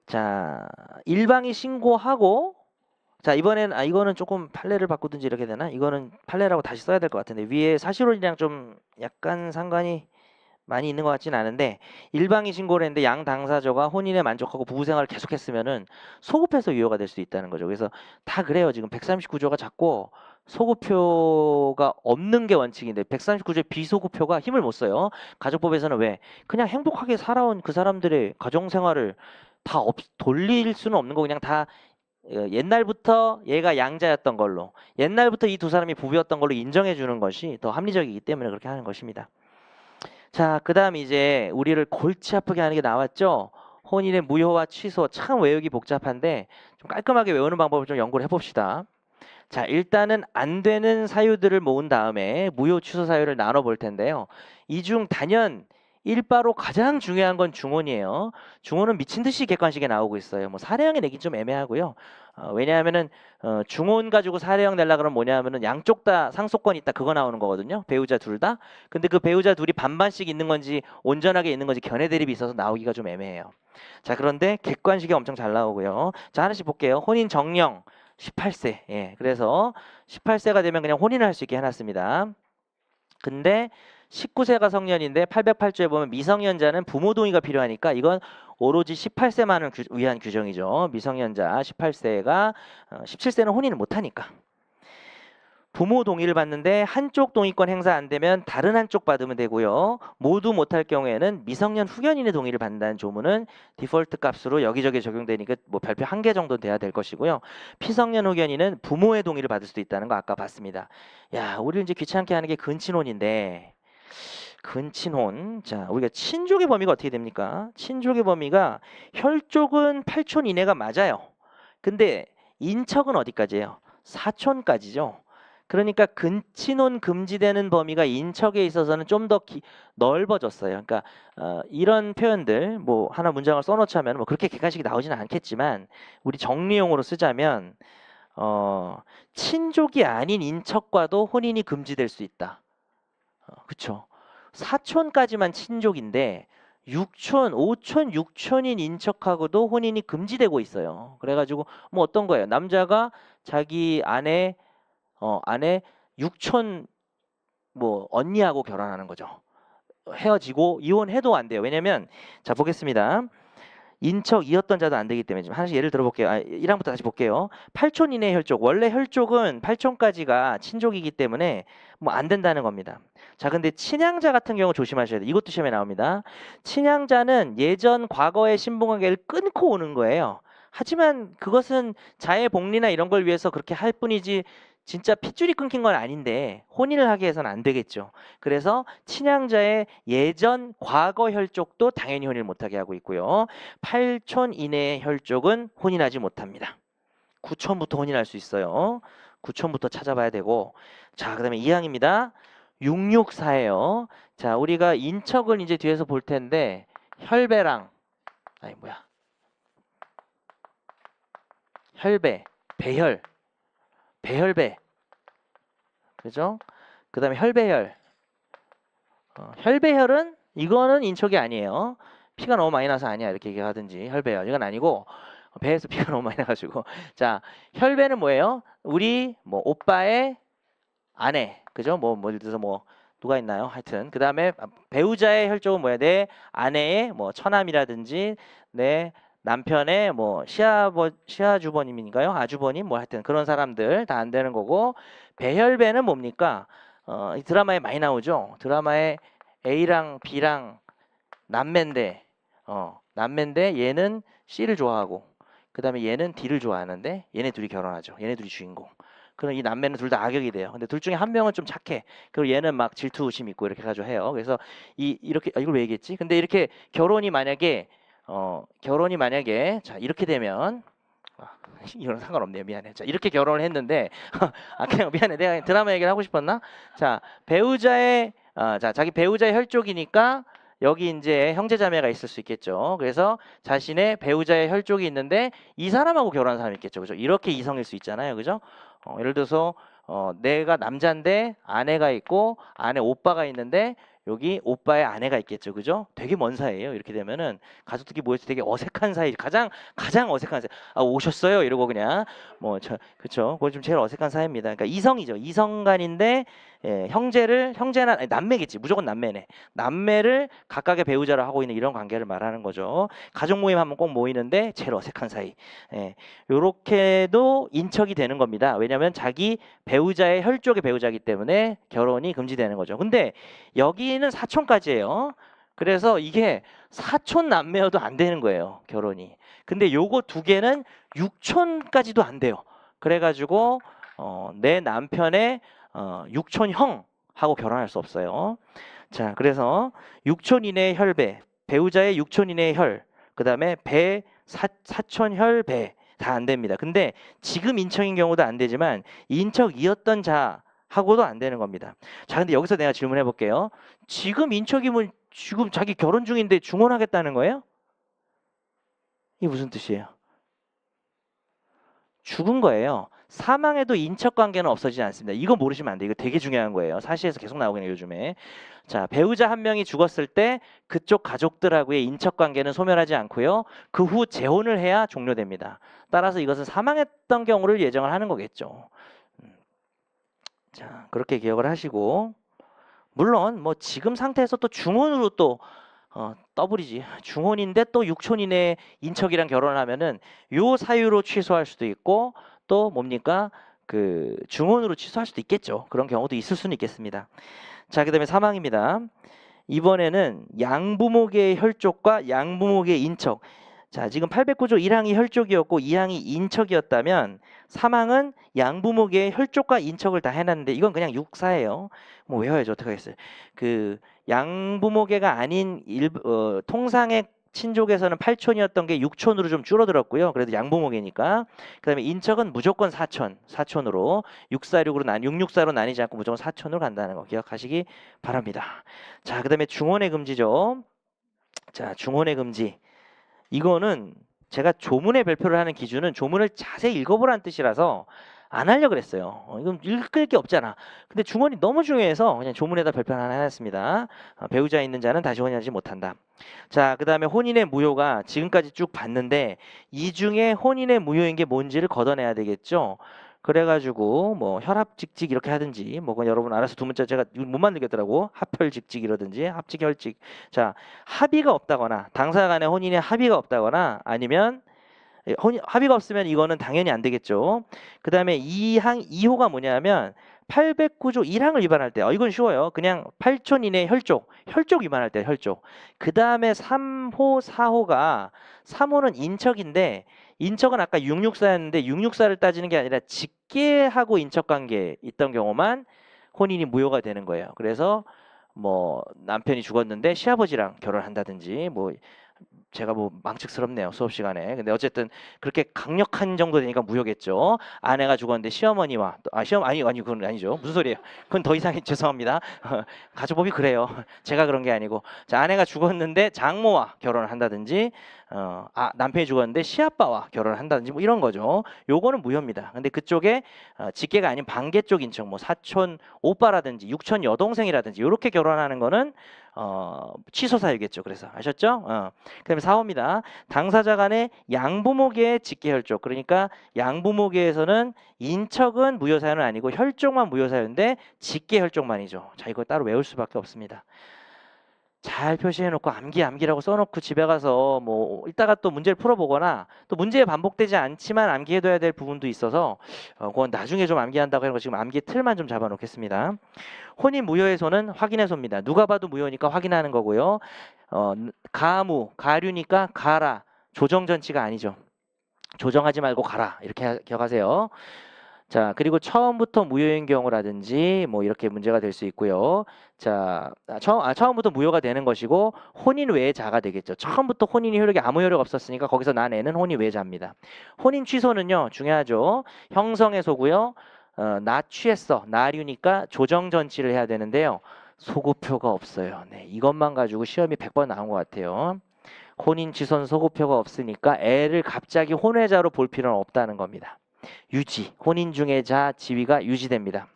자, 일방이 신고하고 자 이번엔 이거는 조금 판례를 바꾸든지 이렇게 되나? 이거는 판례라고 다시 써야 될 것 같은데 위에 사실혼이랑 좀 약간 상관이 많이 있는 것 같지는 않은데 일방이 신고를 했는데 양 당사자가 혼인에 만족하고 부부 생활을 계속했으면은 소급해서 유효가 될 수 있다는 거죠. 그래서 다 그래요. 지금 139조가 자꾸 소급표가 없는 게 원칙인데 139조의 비소급표가 힘을 못 써요. 가족법에서는 왜? 그냥 행복하게 살아온 그 사람들의 가정 생활을 다 돌릴 수는 없는 거 그냥 다 옛날부터 얘가 양자였던 걸로 옛날부터 이 두 사람이 부부였던 걸로 인정해 주는 것이 더 합리적이기 때문에 그렇게 하는 것입니다. 자, 그 다음 이제 우리를 골치 아프게 하는 게 나왔죠. 혼인의 무효와 취소 참 외우기 복잡한데 좀 깔끔하게 외우는 방법을 좀 연구를 해봅시다. 자, 일단은 안 되는 사유들을 모은 다음에 무효 취소 사유를 나눠 볼 텐데요. 이 중 단연 일바로 가장 중요한 건 중혼이에요. 중혼은 미친 듯이 객관식에 나오고 있어요. 뭐 사례형에 내긴 좀 애매하고요. 왜냐하면은 중혼 가지고 사례형 내려 그러면 뭐냐면은 양쪽 다 상속권 있다 그거 나오는 거거든요. 배우자 둘 다. 근데 그 배우자 둘이 반반씩 있는 건지 온전하게 있는 건지 견해 대립이 있어서 나오기가 좀 애매해요. 자, 그런데 객관식이 엄청 잘 나오고요. 자, 하나씩 볼게요. 혼인 정령 18세. 예. 그래서 18세가 되면 그냥 혼인을 할 수 있게 해놨습니다. 근데 19세가 성년인데 808조에 보면 미성년자는 부모 동의가 필요하니까 이건 오로지 18세만을 위한 규정이죠. 미성년자 18세가 17세는 혼인을 못하니까. 부모 동의를 받는데 한쪽 동의권 행사 안 되면 다른 한쪽 받으면 되고요. 모두 못할 경우에는 미성년 후견인의 동의를 받는다는 조문은 디폴트 값으로 여기저기 적용되니까 뭐 별표 1개 정도 돼야 될 것이고요. 피성년 후견인은 부모의 동의를 받을 수도 있다는 거 아까 봤습니다. 야, 우리 이제 귀찮게 하는 게 근친혼인데 근친혼. 자, 우리가 친족의 범위가 어떻게 됩니까? 친족의 범위가 혈족은 8촌 이내가 맞아요. 근데 인척은 어디까지예요? 4촌까지죠. 그러니까 근친혼 금지되는 범위가 인척에 있어서는 좀 더 넓어졌어요. 그러니까 이런 표현들 뭐 하나 문장을 써놓자면 뭐 그렇게 객관식이 나오지는 않겠지만 우리 정리용으로 쓰자면 친족이 아닌 인척과도 혼인이 금지될 수 있다. 그렇죠. 4촌까지만 친족인데 6촌, 5촌, 6촌인 인척하고도 혼인이 금지되고 있어요. 그래가지고 뭐 어떤 거예요? 남자가 자기 아내 6촌 뭐 언니하고 결혼하는 거죠. 헤어지고 이혼해도 안 돼요. 왜냐면 자 보겠습니다. 인척이었던 자도 안 되기 때문에 지금 하나씩 예를 들어볼게요. 1항부터 다시 볼게요. 8촌 이내 혈족. 원래 혈족은 8촌까지가 친족이기 때문에 뭐 안 된다는 겁니다. 자, 근데 친양자 같은 경우 조심하셔야 돼요. 이것도 시험에 나옵니다. 친양자는 예전 과거의 신분관계를 끊고 오는 거예요. 하지만 그것은 자의 복리나 이런 걸 위해서 그렇게 할 뿐이지 진짜 핏줄이 끊긴 건 아닌데 혼인을 하게 해서는 안 되겠죠. 그래서 친양자의 예전 과거 혈족도 당연히 혼인을 못하게 하고 있고요. 8촌 이내의 혈족은 혼인하지 못합니다. 9촌부터 혼인할 수 있어요. 9촌부터 찾아봐야 되고 자, 그 다음에 2항입니다. 664예요. 자, 우리가 인척을 이제 뒤에서 볼 텐데 혈배랑 혈배, 배혈, 배혈배, 그죠? 그 다음에 혈배혈. 혈배혈은 이거는 인척이 아니에요. 피가 너무 많이 나서 아니야 이렇게 얘기하든지 혈배혈 이건 아니고 배에서 피가 너무 많이 나가지고 자 혈배는 뭐예요? 우리 뭐 오빠의 아내, 그죠? 뭐 예를 들어서 뭐 누가 있나요? 하여튼 그 다음에 배우자의 혈족은 뭐야? 내 아내의 뭐 처남이라든지 내 남편의 뭐 시아주버님인가요? 아주버님 뭐 하여튼 그런 사람들 다 안 되는 거고 배혈배는 뭡니까? 이 드라마에 많이 나오죠. 드라마에 A랑 B랑 남매인데 남매인데 얘는 C를 좋아하고 그 다음에 얘는 D를 좋아하는데 얘네 둘이 결혼하죠. 얘네 둘이 주인공. 그럼 이 남매는 둘 다 악역이 돼요. 근데 둘 중에 한 명은 좀 착해. 그리고 얘는 막 질투심 있고 이렇게 가지고 해요. 그래서 이렇게 이걸 왜 얘기했지? 근데 이렇게 결혼이 만약에 자 이렇게 되면 이거는 상관없네요. 미안해. 자 이렇게 결혼을 했는데 그냥 미안해. 내가 드라마 얘기를 하고 싶었나? 자 배우자의 자기 배우자의 혈족이니까 여기 이제 형제자매가 있을 수 있겠죠. 그래서 자신의 배우자의 혈족이 있는데 이 사람하고 결혼한 사람이 있겠죠. 그죠? 이렇게 이성일 수 있잖아요. 그죠? 예를 들어서 내가 남자인데 아내가 있고 아내 오빠가 있는데 여기 오빠의 아내가 있겠죠. 그죠? 되게 먼 사이예요. 이렇게 되면은 가족들이 모여서 되게 어색한 사이, 가장 어색한 사이. 오셨어요? 이러고 그냥 그쵸? 그건 좀 제일 어색한 사이입니다. 그러니까 이성이죠. 이성간인데 형제나 아니, 남매겠지. 무조건 남매네. 남매를 각각의 배우자로 하고 있는 이런 관계를 말하는 거죠. 가족 모임 하면 꼭 모이는데 제일 어색한 사이. 요렇게도 인척이 되는 겁니다. 왜냐하면 자기 배우자의 혈족의 배우자이기 때문에 결혼이 금지되는 거죠. 근데 여기는 사촌까지예요. 그래서 이게 사촌 남매여도 안 되는 거예요. 결혼이. 근데 요거 두 개는 육촌까지도 안 돼요. 그래가지고 내 남편의 육촌 형하고 결혼할 수 없어요. 자, 그래서 육촌 이내의 혈배, 배우자의 육촌 이내의 혈, 그 다음에 사촌 혈배 다 안 됩니다. 근데 지금 인척인 경우도 안 되지만 인척이었던 자하고도 안 되는 겁니다. 자, 근데 여기서 내가 질문해 볼게요. 지금 인척이면 지금 자기 결혼 중인데 중혼하겠다는 거예요? 이게 무슨 뜻이에요? 죽은 거예요. 사망에도 인척 관계는 없어지지 않습니다. 이거 모르시면 안 돼요. 이거 되게 중요한 거예요. 사시에서 계속 나오긴 해요, 요즘에. 자, 배우자 한 명이 죽었을 때 그쪽 가족들하고의 인척 관계는 소멸하지 않고요. 그 후 재혼을 해야 종료됩니다. 따라서 이것은 사망했던 경우를 예정을 하는 거겠죠. 자, 그렇게 기억을 하시고 물론 뭐 지금 상태에서 또 중혼으로 또 더블이지. 중혼인데 또 육촌 이내 인척이랑 결혼을 하면은 요 사유로 취소할 수도 있고 또 뭡니까? 그 중혼으로 취소할 수도 있겠죠. 그런 경우도 있을 수는 있겠습니다. 자, 그다음에 사망입니다. 이번에는 양부모계의 혈족과 양부모계의 인척. 자, 지금 809조 1항이 혈족이었고 2항이 인척이었다면 사망은 양부모계의 혈족과 인척을 다 해놨는데 이건 그냥 육사예요. 뭐 외워야죠. 어떻게 하겠어요. 그 양부모계가 아닌 통상의 친족에서는 8촌이었던 게 6촌으로 좀 줄어들었고요. 그래도 양부모계니까. 그 다음에 인척은 무조건 4촌으로 664로 나뉘지 않고 무조건 4촌으로 간다는 거 기억하시기 바랍니다. 자, 그 다음에 중혼의 금지죠. 자, 중혼의 금지. 이거는 제가 조문에 발표를 하는 기준은 조문을 자세히 읽어보라는 뜻이라서 안 하려고 그랬어요. 이건 읽을 게 없잖아. 근데 중혼이 너무 중요해서 그냥 조문에다 발표를 하나 해놨습니다. 배우자 있는 자는 다시 혼인하지 못한다. 자, 그 다음에 혼인의 무효가 지금까지 쭉 봤는데 이 중에 혼인의 무효인 게 뭔지를 걷어내야 되겠죠. 그래가지고 뭐 혈합직직 이렇게 하든지 뭐 그건 여러분 알아서 두 문자 제가 못 만들겠더라고. 합혈직직이라든지 합직혈직. 자, 합의가 없다거나 당사 간의 혼인에 합의가 없다거나 아니면 합의가 없으면 이거는 당연히 안 되겠죠. 그 다음에 2호가 뭐냐면 809조 1항을 위반할 때 이건 쉬워요. 그냥 8촌 이내 혈족 위반할 때 혈족. 그 다음에 3호 4호가 3호는 인척인데 인척은 아까 664였는데 664를 따지는 게 아니라 직계하고 인척 관계 있던 경우만 혼인이 무효가 되는 거예요. 그래서 뭐 남편이 죽었는데 시아버지랑 결혼한다든지 뭐 제가 뭐 망측스럽네요 수업 시간에. 근데 어쨌든 그렇게 강력한 정도 되니까 무효겠죠. 아내가 죽었는데 시어머니와 아니 그건 아니죠. 무슨 소리예요? 그건 더 이상해. 죄송합니다. 가족법이 그래요. 제가 그런 게 아니고. 자, 아내가 죽었는데 장모와 결혼을 한다든지 남편이 죽었는데 시아빠와 결혼을 한다든지 뭐 이런 거죠. 요거는 무효입니다. 근데 그쪽에 직계가 아닌 반계 쪽 인척 뭐 사촌 오빠라든지 육촌 여동생이라든지 이렇게 결혼하는 거는 취소 사유겠죠. 그래서 아셨죠? 그다음에 4호입니다. 당사자 간의 양부모계의 직계 혈족. 그러니까 양부모계에서는 인척은 무효 사유는 아니고 혈족만 무효 사유인데 직계 혈족만이죠. 자, 이거 따로 외울 수밖에 없습니다. 잘 표시해놓고 암기라고 써놓고 집에 가서 뭐 이따가 또 문제를 풀어보거나 또 문제에 반복되지 않지만 암기해둬야 될 부분도 있어서 그건 나중에 좀 암기한다고 하는 거 지금 암기 틀만 좀 잡아놓겠습니다. 혼인 무효의 소는 확인의 소입니다. 누가 봐도 무효니까 확인하는 거고요. 가무, 가류니까 가라. 조정전치가 아니죠. 조정하지 말고 가라. 이렇게 기억하세요. 자, 그리고 처음부터 무효인 경우라든지 뭐 이렇게 문제가 될 수 있고요. 자, 처음부터 무효가 되는 것이고 혼인 외자가 되겠죠. 처음부터 혼인이 효력이 아무 효력 없었으니까 거기서 난 애는 혼인 외자입니다. 혼인 취소는요, 중요하죠. 형성의 소고요. 나 취했어. 나류니까 조정전치를 해야 되는데요. 소구표가 없어요. 네, 이것만 가지고 시험이 100번 나온 것 같아요. 혼인 취소는 소구표가 없으니까 애를 갑자기 혼외자로 볼 필요는 없다는 겁니다. 유지, 혼인 중의 자 지위가 유지됩니다.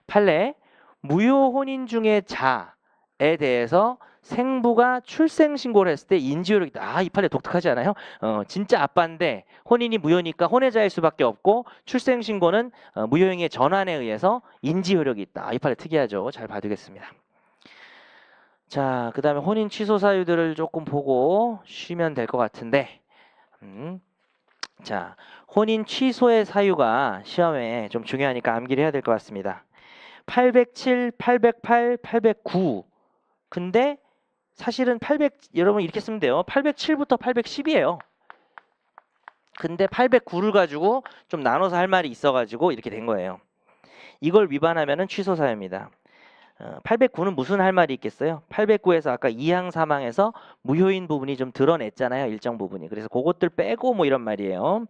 판례, 무효 혼인 중의 자에 대해서 생부가 출생 신고를 했을 때 인지효력이 있다. 이 판례 독특하지 않아요? 진짜 아빠인데 혼인이 무효니까 혼외자일 수밖에 없고 출생 신고는 무효행위의 전환에 의해서 인지효력이 있다. 이 판례 특이하죠. 잘 봐두겠습니다. 자, 그 다음에 혼인 취소 사유들을 조금 보고 쉬면 될 것 같은데 자, 혼인 취소의 사유가 시험에 좀 중요하니까 암기를 해야 될 것 같습니다. 807, 808, 809 근데 사실은 여러분 이렇게 쓰면 돼요. 807부터 810이에요. 근데 809를 가지고 좀 나눠서 할 말이 있어가지고 이렇게 된 거예요. 이걸 위반하면은 취소 사유입니다. 809는 무슨 할 말이 있겠어요? 809에서 아까 2항 3항에서 무효인 부분이 좀 드러냈잖아요. 일정 부분이. 그래서 그것들 빼고 뭐 이런 말이에요.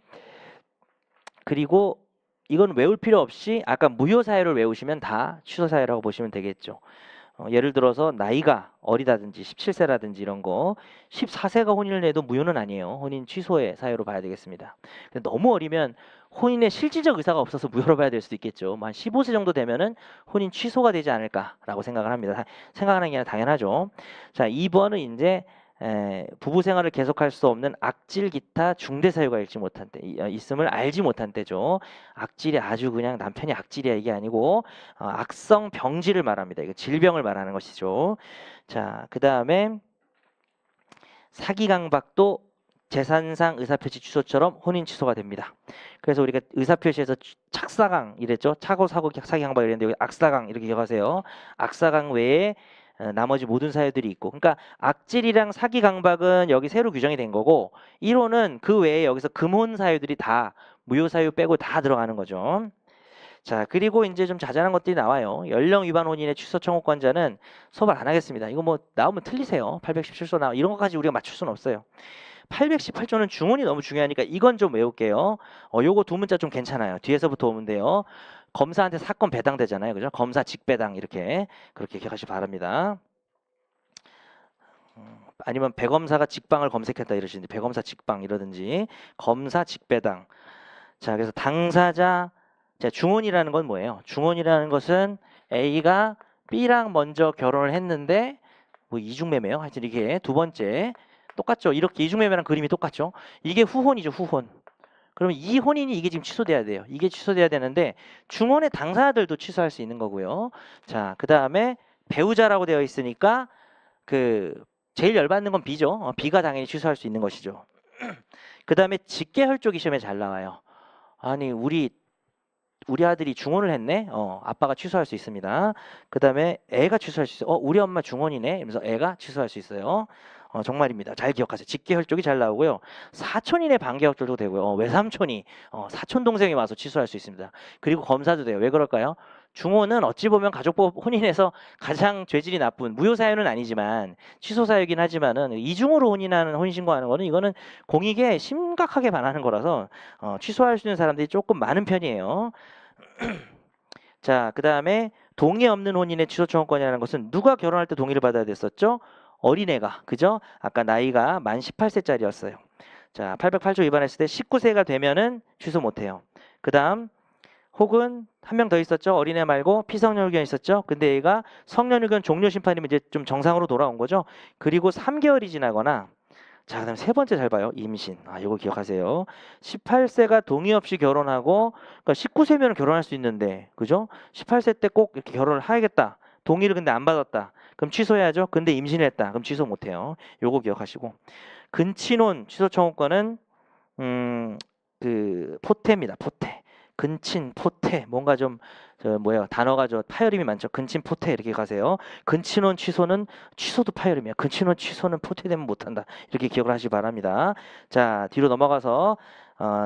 그리고 이건 외울 필요 없이 아까 무효 사유를 외우시면 다 취소 사유라고 보시면 되겠죠. 예를 들어서 나이가 어리다든지 17세라든지 이런 거 14세가 혼인을 내도 무효는 아니에요. 혼인 취소의 사유로 봐야 되겠습니다. 근데 너무 어리면 혼인의 실질적 의사가 없어서 무효로 봐야 될 수도 있겠죠. 한 15세 정도 되면은 혼인 취소가 되지 않을까라고 생각을 합니다. 생각하는 게 당연하죠. 자, 2번은 이제 부부 생활을 계속할 수 없는 악질 기타 중대 사유가 있음을 알지 못한 때죠. 악질이 아주 그냥 남편이 악질이야 이게 아니고 악성 병질을 말합니다. 이거 질병을 말하는 것이죠. 자, 그 다음에 사기 강박도 재산상 의사표시 취소처럼 혼인 취소가 됩니다. 그래서 우리가 의사표시에서 착사강 이랬죠. 착오, 사고, 사기 강박 이랬는데 여기 악사강 이렇게 기억하세요. 악사강 외에 나머지 모든 사유들이 있고, 그러니까 악질이랑 사기 강박은 여기 새로 규정이 된 거고 1호는 그 외에 여기서 금혼 사유들이 다 무효 사유 빼고 다 들어가는 거죠. 자, 그리고 이제 좀 자잘한 것들이 나와요. 연령 위반 혼인의 취소 청구권자는 소발 안 하겠습니다. 이거 뭐 나오면 틀리세요. 817조 나와 이런 것까지 우리가 맞출 수는 없어요. 818조는 중혼이 너무 중요하니까 이건 좀 외울게요. 요거 두 문자 좀 괜찮아요. 뒤에서부터 오면 돼요. 검사한테 사건 배당되잖아요. 그죠? 검사 직배당 이렇게 그렇게 기억하시기 바랍니다. 아니면 배검사가 직방을 검색했다 이러시는데 배검사 직방 이러든지 검사 직배당. 자, 그래서 당사자 중혼이라는 건 뭐예요? 중혼이라는 것은 A가 B랑 먼저 결혼을 했는데 뭐 이중매매요. 하여튼 이게 두 번째 똑같죠. 이렇게 이중매매랑 그림이 똑같죠. 이게 후혼이죠. 후혼. 그러면 이 혼인이 이게 지금 취소돼야 돼요. 이게 취소돼야 되는데 중혼의 당사자들도 취소할 수 있는 거고요. 자, 그 다음에 배우자라고 되어 있으니까 제일 열받는 건 B죠. B가 당연히 취소할 수 있는 것이죠. 그 다음에 직계혈 쪽이 시험에 잘 나와요. 아니 우리 아들이 중혼을 했네. 아빠가 취소할 수 있습니다. 그 다음에 애가 취소할 수 있어요. 우리 엄마 중혼이네. 이러면서 애가 취소할 수 있어요. 정말입니다. 잘 기억하세요. 직계혈 쪽이 잘 나오고요. 사촌인의 반계혈적도 되고요. 외삼촌이 사촌 동생이 와서 취소할 수 있습니다. 그리고 검사도 돼요. 왜 그럴까요? 중혼은 어찌 보면 가족법 혼인에서 가장 죄질이 나쁜 무효 사유는 아니지만 취소 사유이긴 하지만은 이중으로 혼인하는 혼인신고하는 거는 이거는 공익에 심각하게 반하는 거라서 취소할 수 있는 사람들이 조금 많은 편이에요. 자, 그 다음에 동의 없는 혼인의 취소 청구권이라는 것은 누가 결혼할 때 동의를 받아야 됐었죠? 어린애가, 그죠? 아까 나이가 만 18세짜리였어요. 자, 808조 위반했을 때 19세가 되면은 취소 못해요. 그 다음 혹은 한 명 더 있었죠. 어린애 말고 피성년 의견 있었죠. 근데 얘가 성년 의견 종료 심판이면 이제 좀 정상으로 돌아온 거죠. 그리고 3개월이 지나거나 자, 그다음 세 번째 잘 봐요. 임신. 이거 기억하세요. 18세가 동의 없이 결혼하고 그러니까 19세면 결혼할 수 있는데 그죠? 18세 때 꼭 이렇게 결혼을 해야겠다. 동의를 근데 안 받았다. 그럼 취소해야죠. 근데 임신을 했다. 그럼 취소 못해요. 요거 기억하시고. 근친혼 취소 청구권은 그 포태입니다. 포태. 근친, 포태. 뭔가 좀 단어가 파열음이 많죠. 근친, 포태 이렇게 가세요. 근친혼 취소는 취소도 파열음이야. 근친혼 취소는 포태되면 못한다. 이렇게 기억을 하시기 바랍니다. 자, 뒤로 넘어가서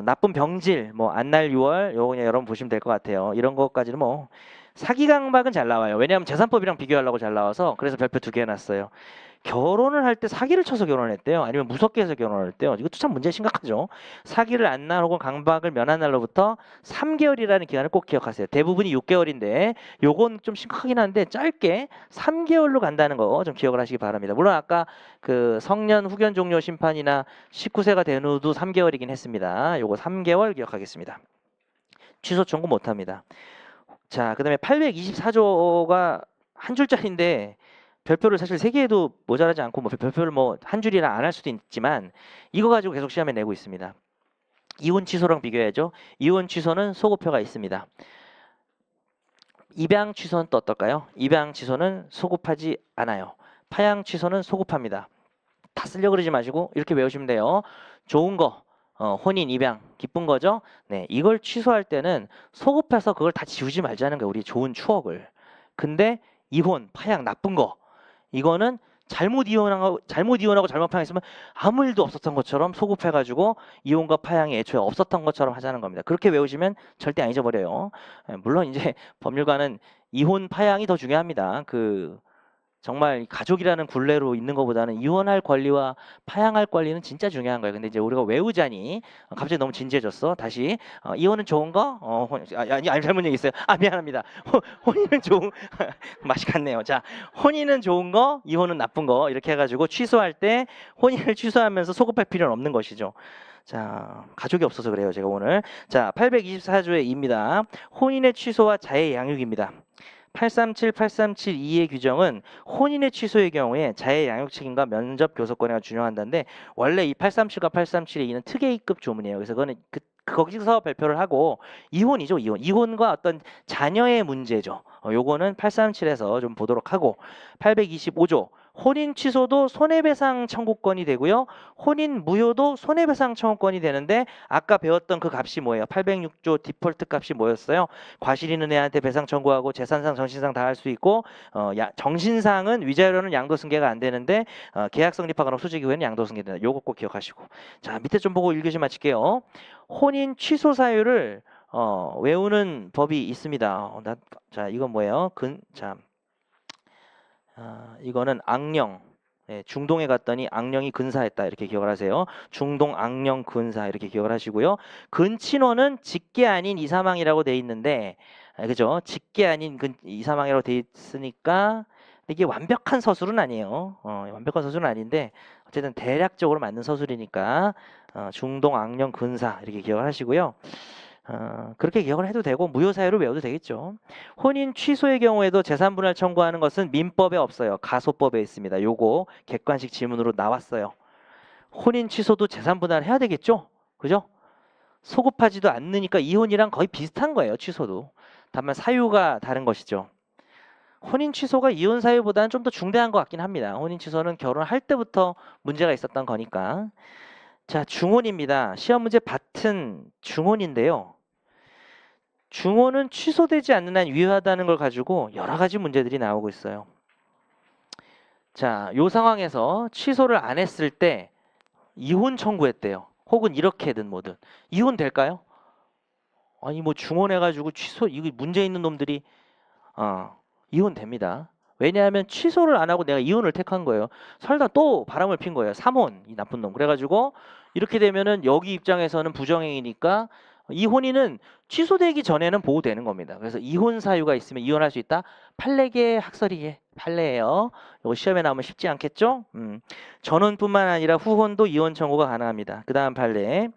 나쁜 병질, 뭐 안날 6월 요거 그냥 여러분 보시면 될 것 같아요. 이런 것까지는 뭐 사기 강박은 잘 나와요. 왜냐하면 재산법이랑 비교하려고 잘 나와서 그래서 별표 2개 해놨어요. 결혼을 할 때 사기를 쳐서 결혼했대요. 아니면 무섭게 해서 결혼을 했대요. 이것도 참 문제 심각하죠. 사기를 안 나오고 강박을 면한 날로부터 3개월이라는 기간을 꼭 기억하세요. 대부분이 6개월인데 요건 좀 심각하긴 한데 짧게 3개월로 간다는 거 좀 기억을 하시기 바랍니다. 물론 아까 그 성년 후견 종료 심판이나 19세가 된 후도 3개월이긴 했습니다. 요거 3개월 기억하겠습니다. 취소 청구 못합니다. 자, 그 다음에 824조가 한 줄짜리인데 별표를 사실 3개 해도 모자라지 않고 뭐 별표를 뭐 한 줄이라 안 할 수도 있지만 이거 가지고 계속 시험에 내고 있습니다. 이혼 취소랑 비교해야죠. 이혼 취소는 소급표가 있습니다. 입양 취소는 또 어떨까요? 입양 취소는 소급하지 않아요. 파양 취소는 소급합니다. 다 쓰려고 그러지 마시고 이렇게 외우시면 돼요. 좋은 거, 혼인, 입양, 기쁜 거죠? 네, 이걸 취소할 때는 소급해서 그걸 다 지우지 말자는 거예요. 우리 좋은 추억을. 근데 이혼, 파양, 나쁜 거 이거는 잘못 이혼하고 잘못 파양했으면 아무 일도 없었던 것처럼 소급해가지고 이혼과 파양이 애초에 없었던 것처럼 하자는 겁니다. 그렇게 외우시면 절대 안 잊어버려요. 물론 이제 법률가는 이혼 파양이 더 중요합니다. 정말 가족이라는 굴레로 있는 것보다는 이혼할 권리와 파양할 권리는 진짜 중요한 거예요. 근데 이제 우리가 외우자니 갑자기 너무 진지해졌어. 다시 이혼은 좋은 거? 아니 잘못 얘기했어요. 미안합니다. 혼인은 좋은 맛이 갔네요. 자, 혼인은 좋은 거, 이혼은 나쁜 거 이렇게 해가지고 취소할 때 혼인을 취소하면서 소급할 필요는 없는 것이죠. 자, 가족이 없어서 그래요. 제가 오늘. 자, 824조의 2입니다. 혼인의 취소와 자해 양육입니다. 837, 837(2의 규정은 혼인의 취소의 경우에 자해 양육 책임과 면접 교섭권을 준용한다는데 원래 이 837과 837의 2는 특혜급 조문이에요. 그래서 그거는 거기서 발표를 하고 이혼이죠. 이혼과 어떤 자녀의 문제죠. 요거는 837에서 좀 보도록 하고 825조 혼인 취소도 손해배상 청구권이 되고요. 혼인 무효도 손해배상 청구권이 되는데 아까 배웠던 그 값이 뭐예요? 806조 디폴트 값이 뭐였어요? 과실 있는 애한테 배상 청구하고 재산상 정신상 다 할 수 있고 정신상은 위자료는 양도승계가 안 되는데 계약 성립하거나 소집 후에는 양도승계된다. 요거 꼭 기억하시고. 자, 밑에 좀 보고 1교시 마칠게요. 혼인 취소 사유를 외우는 법이 있습니다. 자, 이건 뭐예요? 이거는 악령. 중동에 갔더니 악령이 근사했다 이렇게 기억을 하세요. 중동 악령 근사 이렇게 기억을 하시고요. 근친혼은 직계 아닌 이사망이라고 돼 있는데 그죠? 직계 아닌 이사망이라고 돼 있으니까 이게 완벽한 서술은 아니에요. 완벽한 서술은 아닌데 어쨌든 대략적으로 맞는 서술이니까 중동 악령 근사 이렇게 기억을 하시고요. 그렇게 기억을 해도 되고 무효사유로 외워도 되겠죠. 혼인 취소의 경우에도 재산분할 청구하는 것은 민법에 없어요. 가소법에 있습니다. 요거 객관식 지문으로 나왔어요. 혼인 취소도 재산분할 해야 되겠죠? 그죠? 소급하지도 않으니까 이혼이랑 거의 비슷한 거예요. 취소도. 다만 사유가 다른 것이죠. 혼인 취소가 이혼 사유보다는 좀 더 중대한 것 같긴 합니다. 혼인 취소는 결혼할 때부터 문제가 있었던 거니까. 자, 중혼입니다. 시험 문제 밭은 중혼인데요. 중혼은 취소되지 않는 한 유효하다는 걸 가지고 여러 가지 문제들이 나오고 있어요. 자, 요 상황에서 취소를 안 했을 때 이혼 청구했대요. 혹은 이렇게든 뭐든. 이혼 될까요? 아니 뭐 중혼해가지고 취소 이거 문제 있는 놈들이 이혼 됩니다. 왜냐하면 취소를 안 하고 내가 이혼을 택한 거예요. 살다 또 바람을 핀 거예요. 3혼 이 나쁜 놈. 그래가지고 이렇게 되면은 여기 입장에서는 부정행위니까 이 혼인은 취소되기 전에는 보호되는 겁니다. 그래서 이혼 사유가 있으면 이혼할 수 있다. 판례계 학설이에 판례예요. 이거 시험에 나오면 쉽지 않겠죠? 전혼뿐만 아니라 후혼도 이혼 청구가 가능합니다. 그 다음 판례.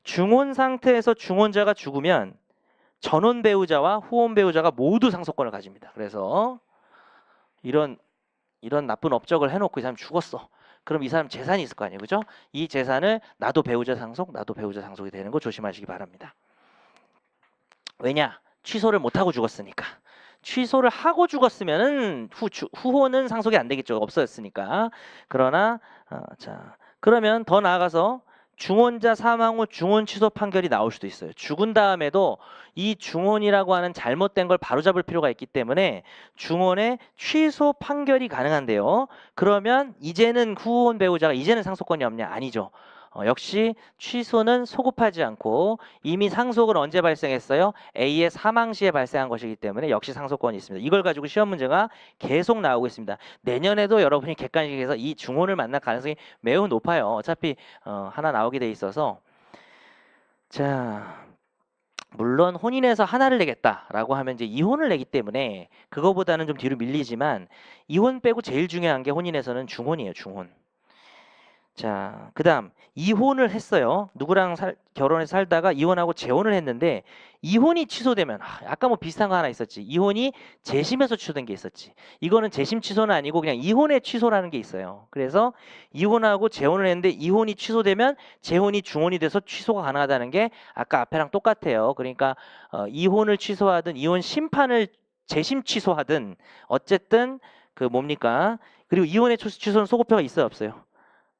중혼 상태에서 중혼자가 죽으면 전혼 배우자와 후혼 배우자가 모두 상속권을 가집니다. 그래서 이런 나쁜 업적을 해놓고 이 사람 죽었어. 그럼 이 사람 재산이 있을 거 아니에요, 그죠? 이 재산을 나도 배우자 상속이 되는 거 조심하시기 바랍니다. 왜냐? 취소를 못하고 죽었으니까. 취소를 하고 죽었으면은 후호는 상속이 안 되겠죠. 없어졌으니까. 그러나 자 그러면 더 나아가서 중혼자 사망 후 중혼 취소 판결이 나올 수도 있어요. 죽은 다음에도 이 중혼이라고 하는 잘못된 걸 바로잡을 필요가 있기 때문에 중혼의 취소 판결이 가능한데요. 그러면 이제는 후혼 배우자가 이제는 상속권이 없냐? 아니죠. 역시 취소는 소급하지 않고 이미 상속은 언제 발생했어요? A의 사망 시에 발생한 것이기 때문에 역시 상속권이 있습니다. 이걸 가지고 시험 문제가 계속 나오고 있습니다. 내년에도 여러분이 객관식에서 이 중혼을 만날 가능성이 매우 높아요. 어차피 하나 나오게 돼 있어서 자 물론 혼인해서 하나를 내겠다라고 하면 이제 이혼을 내기 때문에 그거보다는 좀 뒤로 밀리지만 이혼 빼고 제일 중요한 게 혼인에서는 중혼이에요. 중혼. 자, 그다음 이혼을 했어요. 누구랑 결혼해서 살다가 이혼하고 재혼을 했는데 이혼이 취소되면 아까 뭐 비슷한 거 하나 있었지. 이혼이 재심에서 취소된 게 있었지. 이거는 재심 취소는 아니고 그냥 이혼의 취소라는 게 있어요. 그래서 이혼하고 재혼을 했는데 이혼이 취소되면 재혼이 중혼이 돼서 취소가 가능하다는 게 아까 앞에랑 똑같아요. 그러니까 이혼을 취소하든 이혼 심판을 재심 취소하든 어쨌든 그 뭡니까? 그리고 이혼의 취소는 소급표가 있어요, 없어요?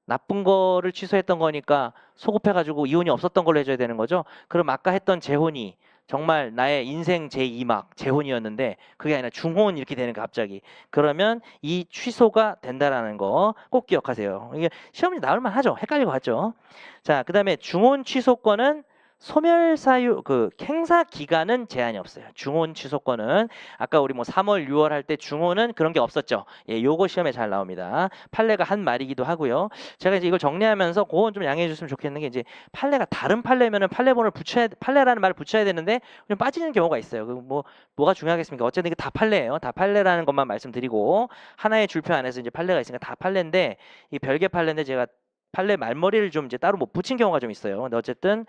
나쁜 거를 취소했던 거니까 소급해가지고 이혼이 없었던 걸로 해줘야 되는 거죠. 그럼 아까 했던 재혼이 정말 나의 인생 제2막 재혼이었는데 그게 아니라 중혼 이렇게 되는 거 갑자기. 그러면 이 취소가 된다라는 거 꼭 기억하세요. 이게 시험이 나올만 하죠. 헷갈리고 하죠. 자, 그 다음에 중혼 취소권은 소멸사유 행사 기간은 제한이 없어요. 중혼 취소권은 아까 우리 뭐 3월, 6월 할 때 중혼은 그런 게 없었죠. 예, 요거 시험에 잘 나옵니다. 판례가 한 말이기도 하고요. 제가 이제 이걸 정리하면서 그건 좀 양해해 줬으면 좋겠는 게 이제 판례가 다른 판례면은 판례본을 판례라는 말을 붙여야 되는데 좀 빠지는 경우가 있어요. 뭐가 중요하겠습니까? 어쨌든 이게 다 판례예요. 다 판례라는 것만 말씀드리고 하나의 줄표 안에서 이제 판례가 있으니까 다 판례인데 이 별개 판례인데 제가 판례 말머리를 좀 이제 따로 뭐 붙인 경우가 좀 있어요. 근데 어쨌든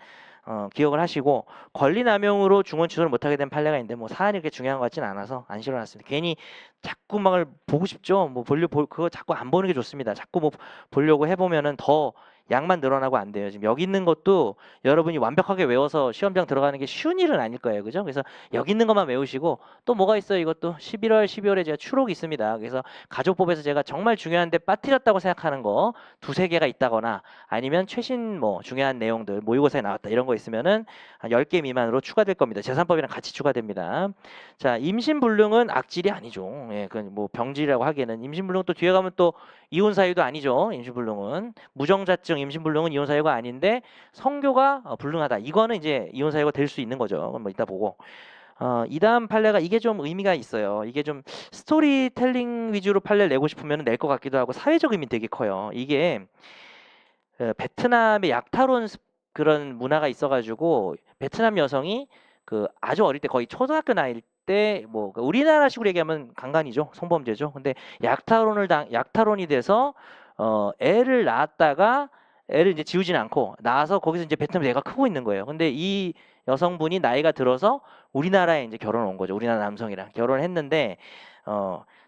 기억을 하시고 권리남용으로 중원 취소를 못하게 된 판례가 있는데 뭐 사안이 그렇게 중요한 것 같지는 않아서 안 실어놨습니다. 괜히 자꾸 막 보고 싶죠. 뭐 그거 자꾸 안 보는 게 좋습니다. 자꾸 뭐 보려고 해보면은 더 양만 늘어나고 안 돼요. 지금 여기 있는 것도 여러분이 완벽하게 외워서 시험장 들어가는 게 쉬운 일은 아닐 거예요. 그죠? 그래서 여기 있는 것만 외우시고 또 뭐가 있어요? 이것도 11월, 12월에 제가 추록이 있습니다. 그래서 가족법에서 제가 정말 중요한데 빠뜨렸다고 생각하는 거 두세 개가 있다거나 아니면 최신 뭐 중요한 내용들 모의고사에 나왔다 이런 거 있으면은 한 10개 미만으로 추가될 겁니다. 재산법이랑 같이 추가됩니다. 자, 임신불능은 악질이 아니죠. 예, 그 뭐 병질이라고 하기에는 임신불능 또 뒤에 가면 또 이혼 사유도 아니죠. 임신불능은 무정자증 임신불능은 이혼 사유가 아닌데 성교가 불능하다. 이거는 이제 이혼 사유가 될 수 있는 거죠. 뭐 이따 보고. 이 다음 판례가 이게 좀 의미가 있어요. 이게 좀 스토리텔링 위주로 판례를 내고 싶으면 낼 것 같기도 하고 사회적 의미 되게 커요. 이게 베트남의 약탈혼 그런 문화가 있어가지고 베트남 여성이 아주 어릴 때 거의 초등학교 나이일 때 뭐 우리나라식으로 얘기하면 강간이죠. 성범죄죠. 근데 약탈혼이 돼서 애를 낳았다가 애를 이제 지우지는 않고 낳아서 거기서 이제 베트남 애가 크고 있는 거예요. 근데 이 여성분이 나이가 들어서 우리나라에 이제 결혼 온 거죠. 우리나라 남성이랑 결혼을 했는데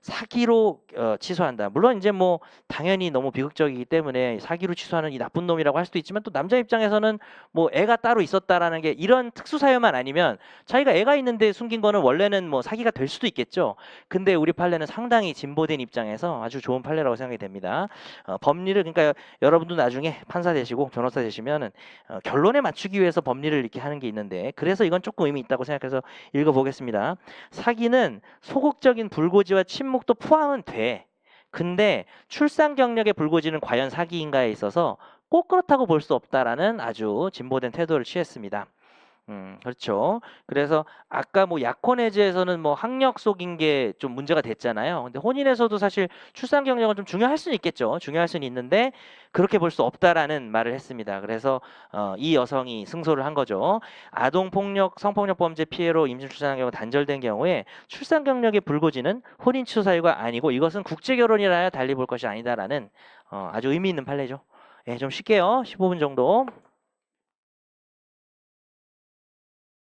사기로 취소한다. 물론 이제 뭐 당연히 너무 비극적이기 때문에 사기로 취소하는 이 나쁜 놈이라고 할 수도 있지만 또 남자 입장에서는 뭐 애가 따로 있었다라는 게 이런 특수 사유만 아니면 자기가 애가 있는데 숨긴 거는 원래는 뭐 사기가 될 수도 있겠죠. 근데 우리 판례는 상당히 진보된 입장에서 아주 좋은 판례라고 생각이 됩니다. 법리를 그러니까 여러분도 나중에 판사 되시고 변호사 되시면은 결론에 맞추기 위해서 법리를 이렇게 하는 게 있는데 그래서 이건 조금 의미 있다고 생각해서 읽어보겠습니다. 사기는 소극적인 불고지와 침묵도 포함은 돼. 근데 출산 경력의 불고지는 과연 사기인가에 있어서 꼭 그렇다고 볼 수 없다라는 아주 진보된 태도를 취했습니다. 그렇죠. 그래서 아까 뭐 약혼해지에서는 뭐 학력 속인 게 좀 문제가 됐잖아요. 근데 혼인에서도 사실 출산 경력은 좀 중요할 수는 있겠죠. 중요할 수는 있는데 그렇게 볼 수 없다라는 말을 했습니다. 그래서 이 여성이 승소를 한 거죠. 아동폭력, 성폭력 범죄 피해로 임신 출산한 경우 단절된 경우에 출산 경력의 불고지는 혼인 취소 사유가 아니고 이것은 국제 결혼이라야 달리 볼 것이 아니다라는 아주 의미 있는 판례죠. 예, 좀 쉽게요. 15분 정도.